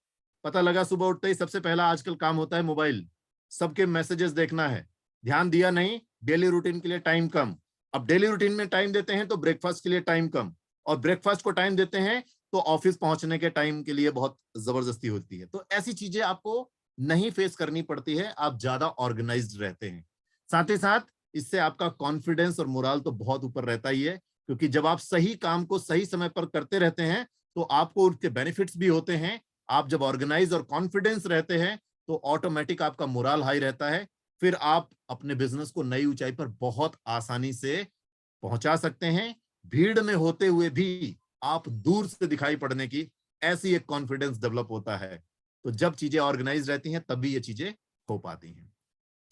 पता लगा सुबह उठते ही सबसे पहला आजकल काम होता है मोबाइल, सबके मैसेजेस देखना है, ध्यान दिया नहीं, डेली रूटीन के लिए टाइम कम। अब डेली रूटीन में टाइम देते हैं तो ब्रेकफास्ट के लिए टाइम कम, और ब्रेकफास्ट को टाइम देते हैं तो ऑफिस पहुंचने के टाइम के लिए बहुत जबरदस्ती होती है। तो ऐसी चीजें आपको नहीं फेस करनी पड़ती है, आप ज्यादा ऑर्गेनाइज्ड रहते हैं। साथ ही साथ इससे आपका कॉन्फिडेंस और मोराल तो बहुत ऊपर रहता ही है, क्योंकि जब आप सही काम को सही समय पर करते रहते हैं तो आपको उसके बेनिफिट्स भी होते हैं। आप जब ऑर्गेनाइज और कॉन्फिडेंस रहते हैं तो ऑटोमेटिक आपका मोराल हाई रहता है, फिर आप अपने बिजनेस को नई ऊंचाई पर बहुत आसानी से पहुंचा सकते हैं। भीड़ में होते हुए भी आप दूर से दिखाई पड़ने की ऐसी एक कॉन्फिडेंस डेवलप होता है। तो जब चीजें ऑर्गेनाइज रहती हैं तभी ये चीजें हो पाती हैं।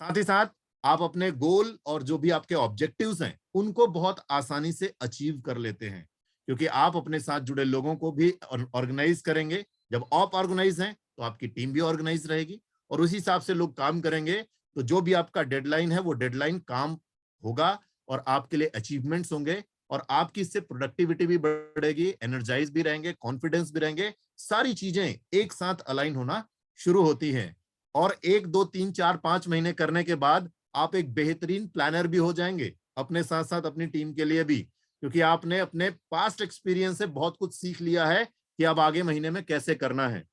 साथ ही साथ आप अपने गोल और जो भी आपके ऑब्जेक्टिव्स हैं उनको बहुत आसानी से अचीव कर लेते हैं, क्योंकि आप अपने साथ जुड़े लोगों को भी ऑर्गेनाइज करेंगे। जब आप ऑर्गेनाइज हैं तो आपकी टीम भी ऑर्गेनाइज रहेगी और उसी हिसाब से लोग काम करेंगे, तो जो भी आपका डेडलाइन है वो डेडलाइन काम होगा और आपके लिए अचीवमेंट्स होंगे और आपकी इससे प्रोडक्टिविटी भी बढ़ेगी, एनर्जाइज भी रहेंगे, कॉन्फिडेंस भी रहेंगे, सारी चीजें एक साथ अलाइन होना शुरू होती हैं। और 1 2 3 4 5 महीने करने के बाद आप एक बेहतरीन प्लानर भी हो जाएंगे अपने साथ साथ अपनी टीम के लिए भी, क्योंकि आपने अपने पास्ट एक्सपीरियंस से बहुत कुछ सीख लिया है कि अब आगे महीने में कैसे करना है।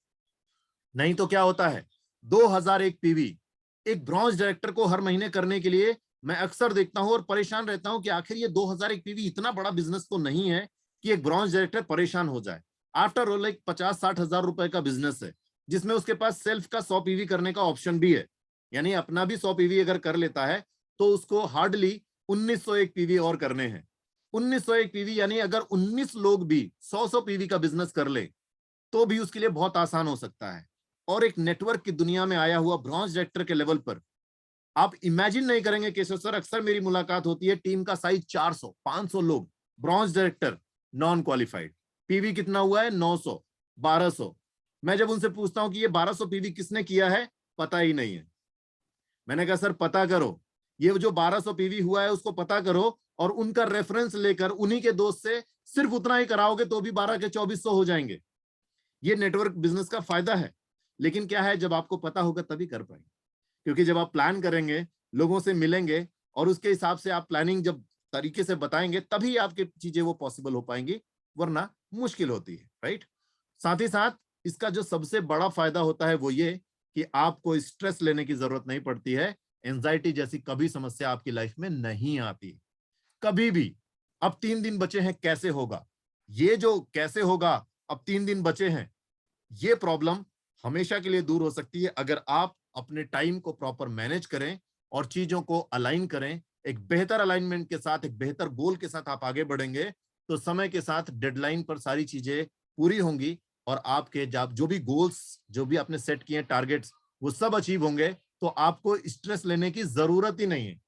नहीं तो क्या होता है, 2001 पीवी एक ब्रॉन्ज डायरेक्टर को हर महीने करने के लिए मैं अक्सर देखता हूं और परेशान रहता हूं कि आखिर ये 2001 पीवी इतना बड़ा बिजनेस तो नहीं है कि एक ब्रॉन्ज डायरेक्टर परेशान हो जाए। आफ्टर ऑल एक 50-60 हजार रुपए का बिजनेस है, जिसमें उसके पास सेल्फ का 100 पीवी करने का ऑप्शन भी है, यानी अपना भी 100 पीवी अगर कर लेता है तो उसको हार्डली 1901 पीवी और करने हैं। 1901 पीवी यानी अगर 19 लोग भी 100 पीवी का बिजनेस कर ले तो भी उसके लिए बहुत आसान हो सकता है। और एक नेटवर्क की दुनिया में आया हुआ ब्रॉन्ज डायरेक्टर के लेवल पर आप इमेजिन नहीं करेंगे केशव सर, अक्सर मेरी मुलाकात होती है, टीम का साइज 400-500 लोग, bronze director, non qualified, PV कितना हुआ है 900, 1200। मैं जब उनसे पूछता हूं कि ये 1200 पीवी किसने किया है, पता ही नहीं है। मैंने कहा सर पता करो, ये जो 1200 पीवी हुआ है उसको पता करो और उनका रेफरेंस लेकर उन्हीं के दोस्त से सिर्फ उतना ही कराओगे तो भी 12 के 2400 हो जाएंगे। ये नेटवर्क बिजनेस का फायदा है। लेकिन क्या है, जब आपको पता होगा तभी कर पाएंगे, क्योंकि जब आप प्लान करेंगे, लोगों से मिलेंगे और उसके हिसाब से आप प्लानिंग जब तरीके से बताएंगे तभी आपकी चीजें वो पॉसिबल हो पाएंगी, वरना मुश्किल होती है, राइट। साथ ही साथ इसका जो सबसे बड़ा फायदा होता है वो ये कि आपको स्ट्रेस लेने की जरूरत नहीं पड़ती है। एंजाइटी जैसी कभी समस्या आपकी लाइफ में नहीं आती, कभी भी। अब 3 दिन बचे हैं, कैसे होगा, ये जो कैसे होगा, अब 3 दिन बचे हैं, ये प्रॉब्लम हमेशा के लिए दूर हो सकती है अगर आप अपने टाइम को प्रॉपर मैनेज करें और चीजों को अलाइन करें। एक बेहतर अलाइनमेंट के साथ, एक बेहतर गोल के साथ आप आगे बढ़ेंगे तो समय के साथ डेडलाइन पर सारी चीजें पूरी होंगी और आपके जो भी गोल्स, जो भी आपने सेट किए टारगेट्स, वो सब अचीव होंगे। तो आपको स्ट्रेस लेने की जरूरत ही नहीं है,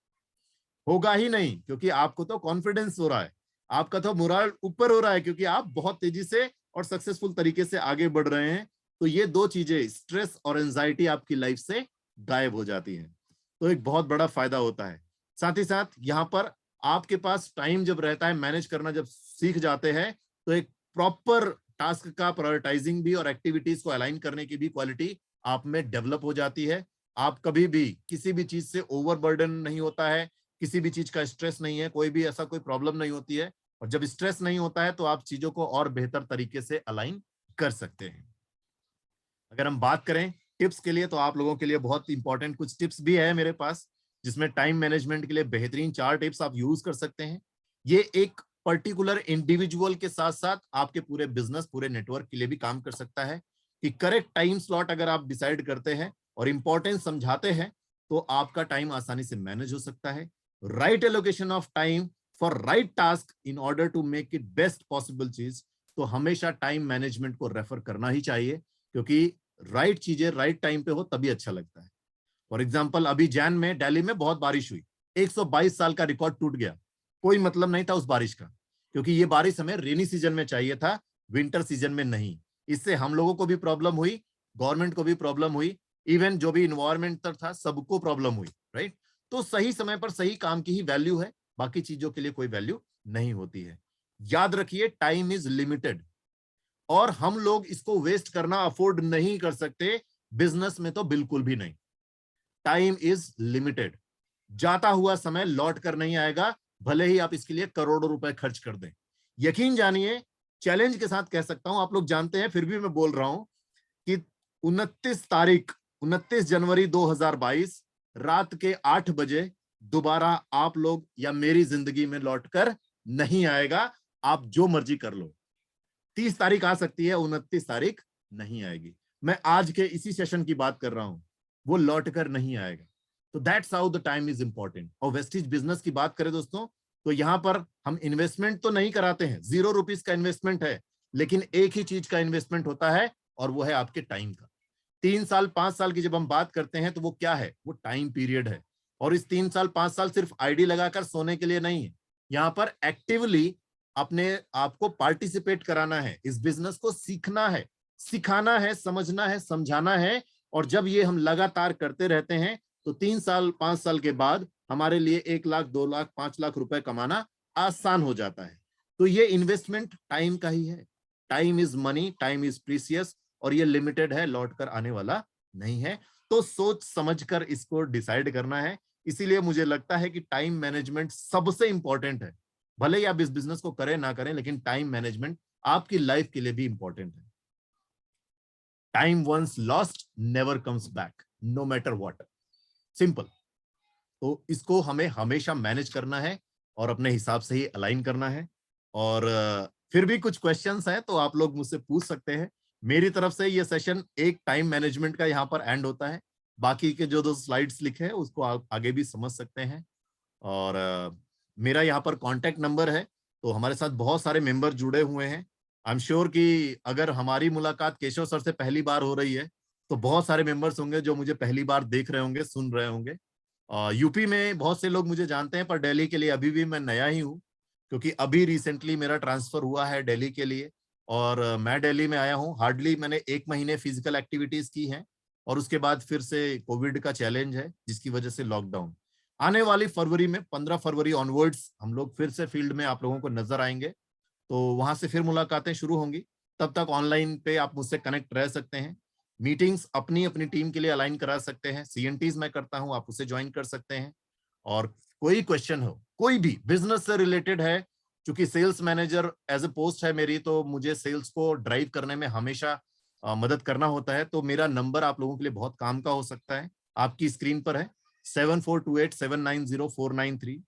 होगा ही नहीं, क्योंकि आपको तो कॉन्फिडेंस हो रहा है, आपका तो मोरल ऊपर हो रहा है, क्योंकि आप बहुत तेजी से और सक्सेसफुल तरीके से आगे बढ़ रहे हैं। तो ये दो चीजें, स्ट्रेस और एंजाइटी, आपकी लाइफ से गायब हो जाती हैं। तो एक बहुत बड़ा फायदा होता है। साथ ही साथ यहाँ पर आपके पास टाइम जब रहता है, मैनेज करना जब सीख जाते हैं, तो एक प्रॉपर टास्क का प्रायोरिटाइजिंग भी और एक्टिविटीज को अलाइन करने की भी क्वालिटी आप में डेवलप हो जाती है। आप कभी भी किसी भी चीज से ओवरबर्डन नहीं होता है, किसी भी चीज का स्ट्रेस नहीं है, कोई भी ऐसा कोई प्रॉब्लम नहीं होती है। और जब स्ट्रेस नहीं होता है तो आप चीजों को और बेहतर तरीके से अलाइन कर सकते हैं। अगर हम बात करें टिप्स के लिए तो आप लोगों के लिए बहुत इंपॉर्टेंट कुछ टिप्स भी है मेरे पास, जिसमें टाइम मैनेजमेंट के लिए बेहतरीन 4 टिप्स आप यूज कर सकते हैं। ये एक पर्टिकुलर इंडिविजुअल के साथ साथ आपके पूरे बिजनेस, पूरे नेटवर्क के लिए भी काम कर सकता है कि करेक्ट टाइम स्लॉट अगर आप डिसाइड करते हैं और इंपॉर्टेंस समझाते हैं तो आपका टाइम आसानी से मैनेज हो सकता है। Right allocation of time for right task in order to make it best possible चीज, तो हमेशा टाइम मैनेजमेंट को रेफर करना ही चाहिए, क्योंकि राइट चीजें राइट टाइम पे हो तभी अच्छा लगता है। फॉर एग्जाम्पल अभी जैन में दिल्ली में बहुत बारिश हुई, 122 साल का रिकॉर्ड टूट गया। कोई मतलब नहीं था उस बारिश का, क्योंकि ये बारिश हमें रेनी सीजन में चाहिए था, विंटर सीजन में नहीं। इससे हम लोगों को भी प्रॉब्लम हुई, गवर्नमेंट को भी प्रॉब्लम हुई, इवन जो भी इन्वायरमेंट था सबको प्रॉब्लम हुई, राइट। तो सही समय पर सही काम की ही वैल्यू है, बाकी चीजों के लिए कोई वैल्यू नहीं होती है। याद रखिए टाइम इज लिमिटेड और हम लोग इसको वेस्ट करना अफोर्ड नहीं कर सकते, बिजनेस में तो बिल्कुल भी नहीं। टाइम इज लिमिटेड, जाता हुआ समय लौट कर नहीं आएगा, भले ही आप इसके लिए करोड़ों रुपए खर्च कर दें। यकीन जानिए, चैलेंज के साथ कह सकता हूं, आप लोग जानते हैं फिर भी मैं बोल रहा हूं कि 29 जनवरी 2022 रात के 8 बजे दोबारा आप लोग या मेरी जिंदगी में लौटकर नहीं आएगा। आप जो मर्जी कर लो, 30 तारीख आ सकती है, 29 तारीख नहीं आएगी। मैं आज के इसी सेशन की बात कर रहा हूं, वो लौट कर नहीं आएगा। तो that's how the time is important. और वेस्टिज बिजनेस की बात करें दोस्तों, तो यहां पर हम इन्वेस्टमेंट तो नहीं कराते हैं, ₹0 का इन्वेस्टमेंट है, लेकिन एक ही चीज का इन्वेस्टमेंट होता है और वो है आपके टाइम का। 3 साल 5 साल की जब हम बात करते हैं तो वो क्या है, वो टाइम पीरियड है। और इस 3 साल 5 साल सिर्फ आईडी लगाकर सोने के लिए नहीं है, यहाँ पर एक्टिवली अपने आपको पार्टिसिपेट कराना है, इस बिजनेस को सीखना है, सिखाना है, समझना है, समझाना है। और जब ये हम लगातार करते रहते हैं तो 3 साल 5 साल के बाद हमारे लिए 1 लाख 2 लाख 5 लाख रुपए कमाना आसान हो जाता है। तो ये इन्वेस्टमेंट टाइम का ही है। Time is money, time is precious, और ये लिमिटेड है, लौट कर आने वाला नहीं है। तो सोच समझकर इसको डिसाइड करना है। इसीलिए मुझे लगता है कि टाइम मैनेजमेंट सबसे इंपॉर्टेंट है। भले ही आप इस बिजनेस को करें ना करें, लेकिन टाइम मैनेजमेंट आपकी लाइफ के लिए भी इंपॉर्टेंट है। Time once lost never comes back, no matter what, simple. तो इसको हमें हमेशा मैनेज करना है और अपने हिसाब से ही अलाइन करना है। और फिर भी कुछ क्वेश्चंस हैं तो आप लोग मुझसे पूछ सकते हैं। मेरी तरफ से ये सेशन एक टाइम मैनेजमेंट का यहाँ पर एंड होता है। बाकी के जो 2 स्लाइड्स लिखे हैं उसको आप आगे भी समझ सकते हैं। और मेरा यहाँ पर कॉन्टेक्ट नंबर है, तो हमारे साथ बहुत सारे मेंबर जुड़े हुए हैं। आई एम श्योर कि अगर हमारी मुलाकात केशव सर से पहली बार हो रही है तो बहुत सारे मेंबर्स होंगे जो मुझे पहली बार देख रहे होंगे, सुन रहे होंगे। यूपी में बहुत से लोग मुझे जानते हैं, पर दिल्ली के लिए अभी भी मैं नया ही हूँ, क्योंकि अभी रिसेंटली मेरा ट्रांसफर हुआ है दिल्ली के लिए। और मैं दिल्ली में आया हूँ, हार्डली मैंने 1 महीने फिजिकल एक्टिविटीज की हैं, और उसके बाद फिर से कोविड का चैलेंज है जिसकी वजह से लॉकडाउन। आने वाली फरवरी में 15 फरवरी ऑनवर्ड्स हम लोग फिर से फील्ड में आप लोगों को नजर आएंगे, तो वहां से फिर मुलाकातें शुरू होंगी। तब तक ऑनलाइन पे आप मुझसे कनेक्ट रह सकते हैं, मीटिंग्स अपनी अपनी टीम के लिए अलाइन करा सकते हैं। सीएनटीज मैं करता हूं, आप उसे ज्वाइन कर सकते हैं। और कोई क्वेश्चन हो, कोई भी बिजनेस से रिलेटेड है, क्योंकि sales manager as a post है मेरी, तो मुझे सेल्स को ड्राइव करने में हमेशा मदद करना होता है। तो मेरा नंबर आप लोगों के लिए बहुत काम का हो सकता है, आपकी स्क्रीन पर है 7428790493।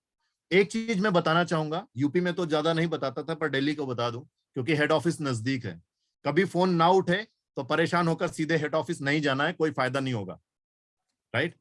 एक चीज मैं बताना चाहूंगा, यूपी में तो ज्यादा नहीं बताता था, पर दिल्ली को बता दूं, क्योंकि हेड ऑफिस नजदीक है। कभी फोन ना उठे तो परेशान होकर सीधे हेड ऑफिस नहीं जाना है, कोई फायदा नहीं होगा, राइट।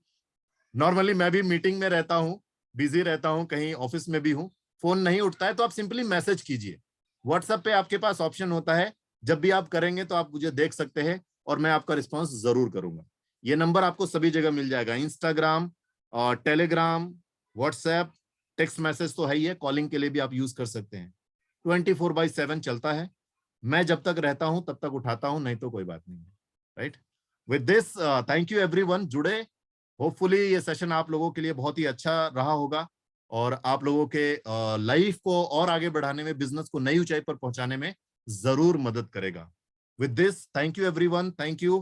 नॉर्मली मैं भी मीटिंग में रहता हूँ, बिजी रहता हूँ, कहीं ऑफिस में भी हूँ, फोन नहीं उठता है तो आप सिंपली मैसेज कीजिए। व्हाट्सएप पे आपके पास ऑप्शन होता है, जब भी आप करेंगे तो आप मुझे देख सकते हैं और मैं आपका रिस्पॉन्स जरूर करूंगा। ये नंबर आपको सभी जगह मिल जाएगा, इंस्टाग्राम और टेलीग्राम, व्हाट्सएप, टेक्स्ट मैसेज तो है ही है, कॉलिंग के लिए भी आप यूज कर सकते हैं। 24/7 चलता है। मैं जब तक रहता हूं तब तक उठाता हूं, नहीं तो कोई बात नहीं है, right. With this thank you everyone जुड़े। होपफुली ये सेशन आप लोगों के लिए बहुत ही अच्छा रहा होगा और आप लोगों के लाइफ को और आगे बढ़ाने में, बिजनेस को नई ऊंचाई पर पहुंचाने में जरूर मदद करेगा। With this thank you everyone, thank you.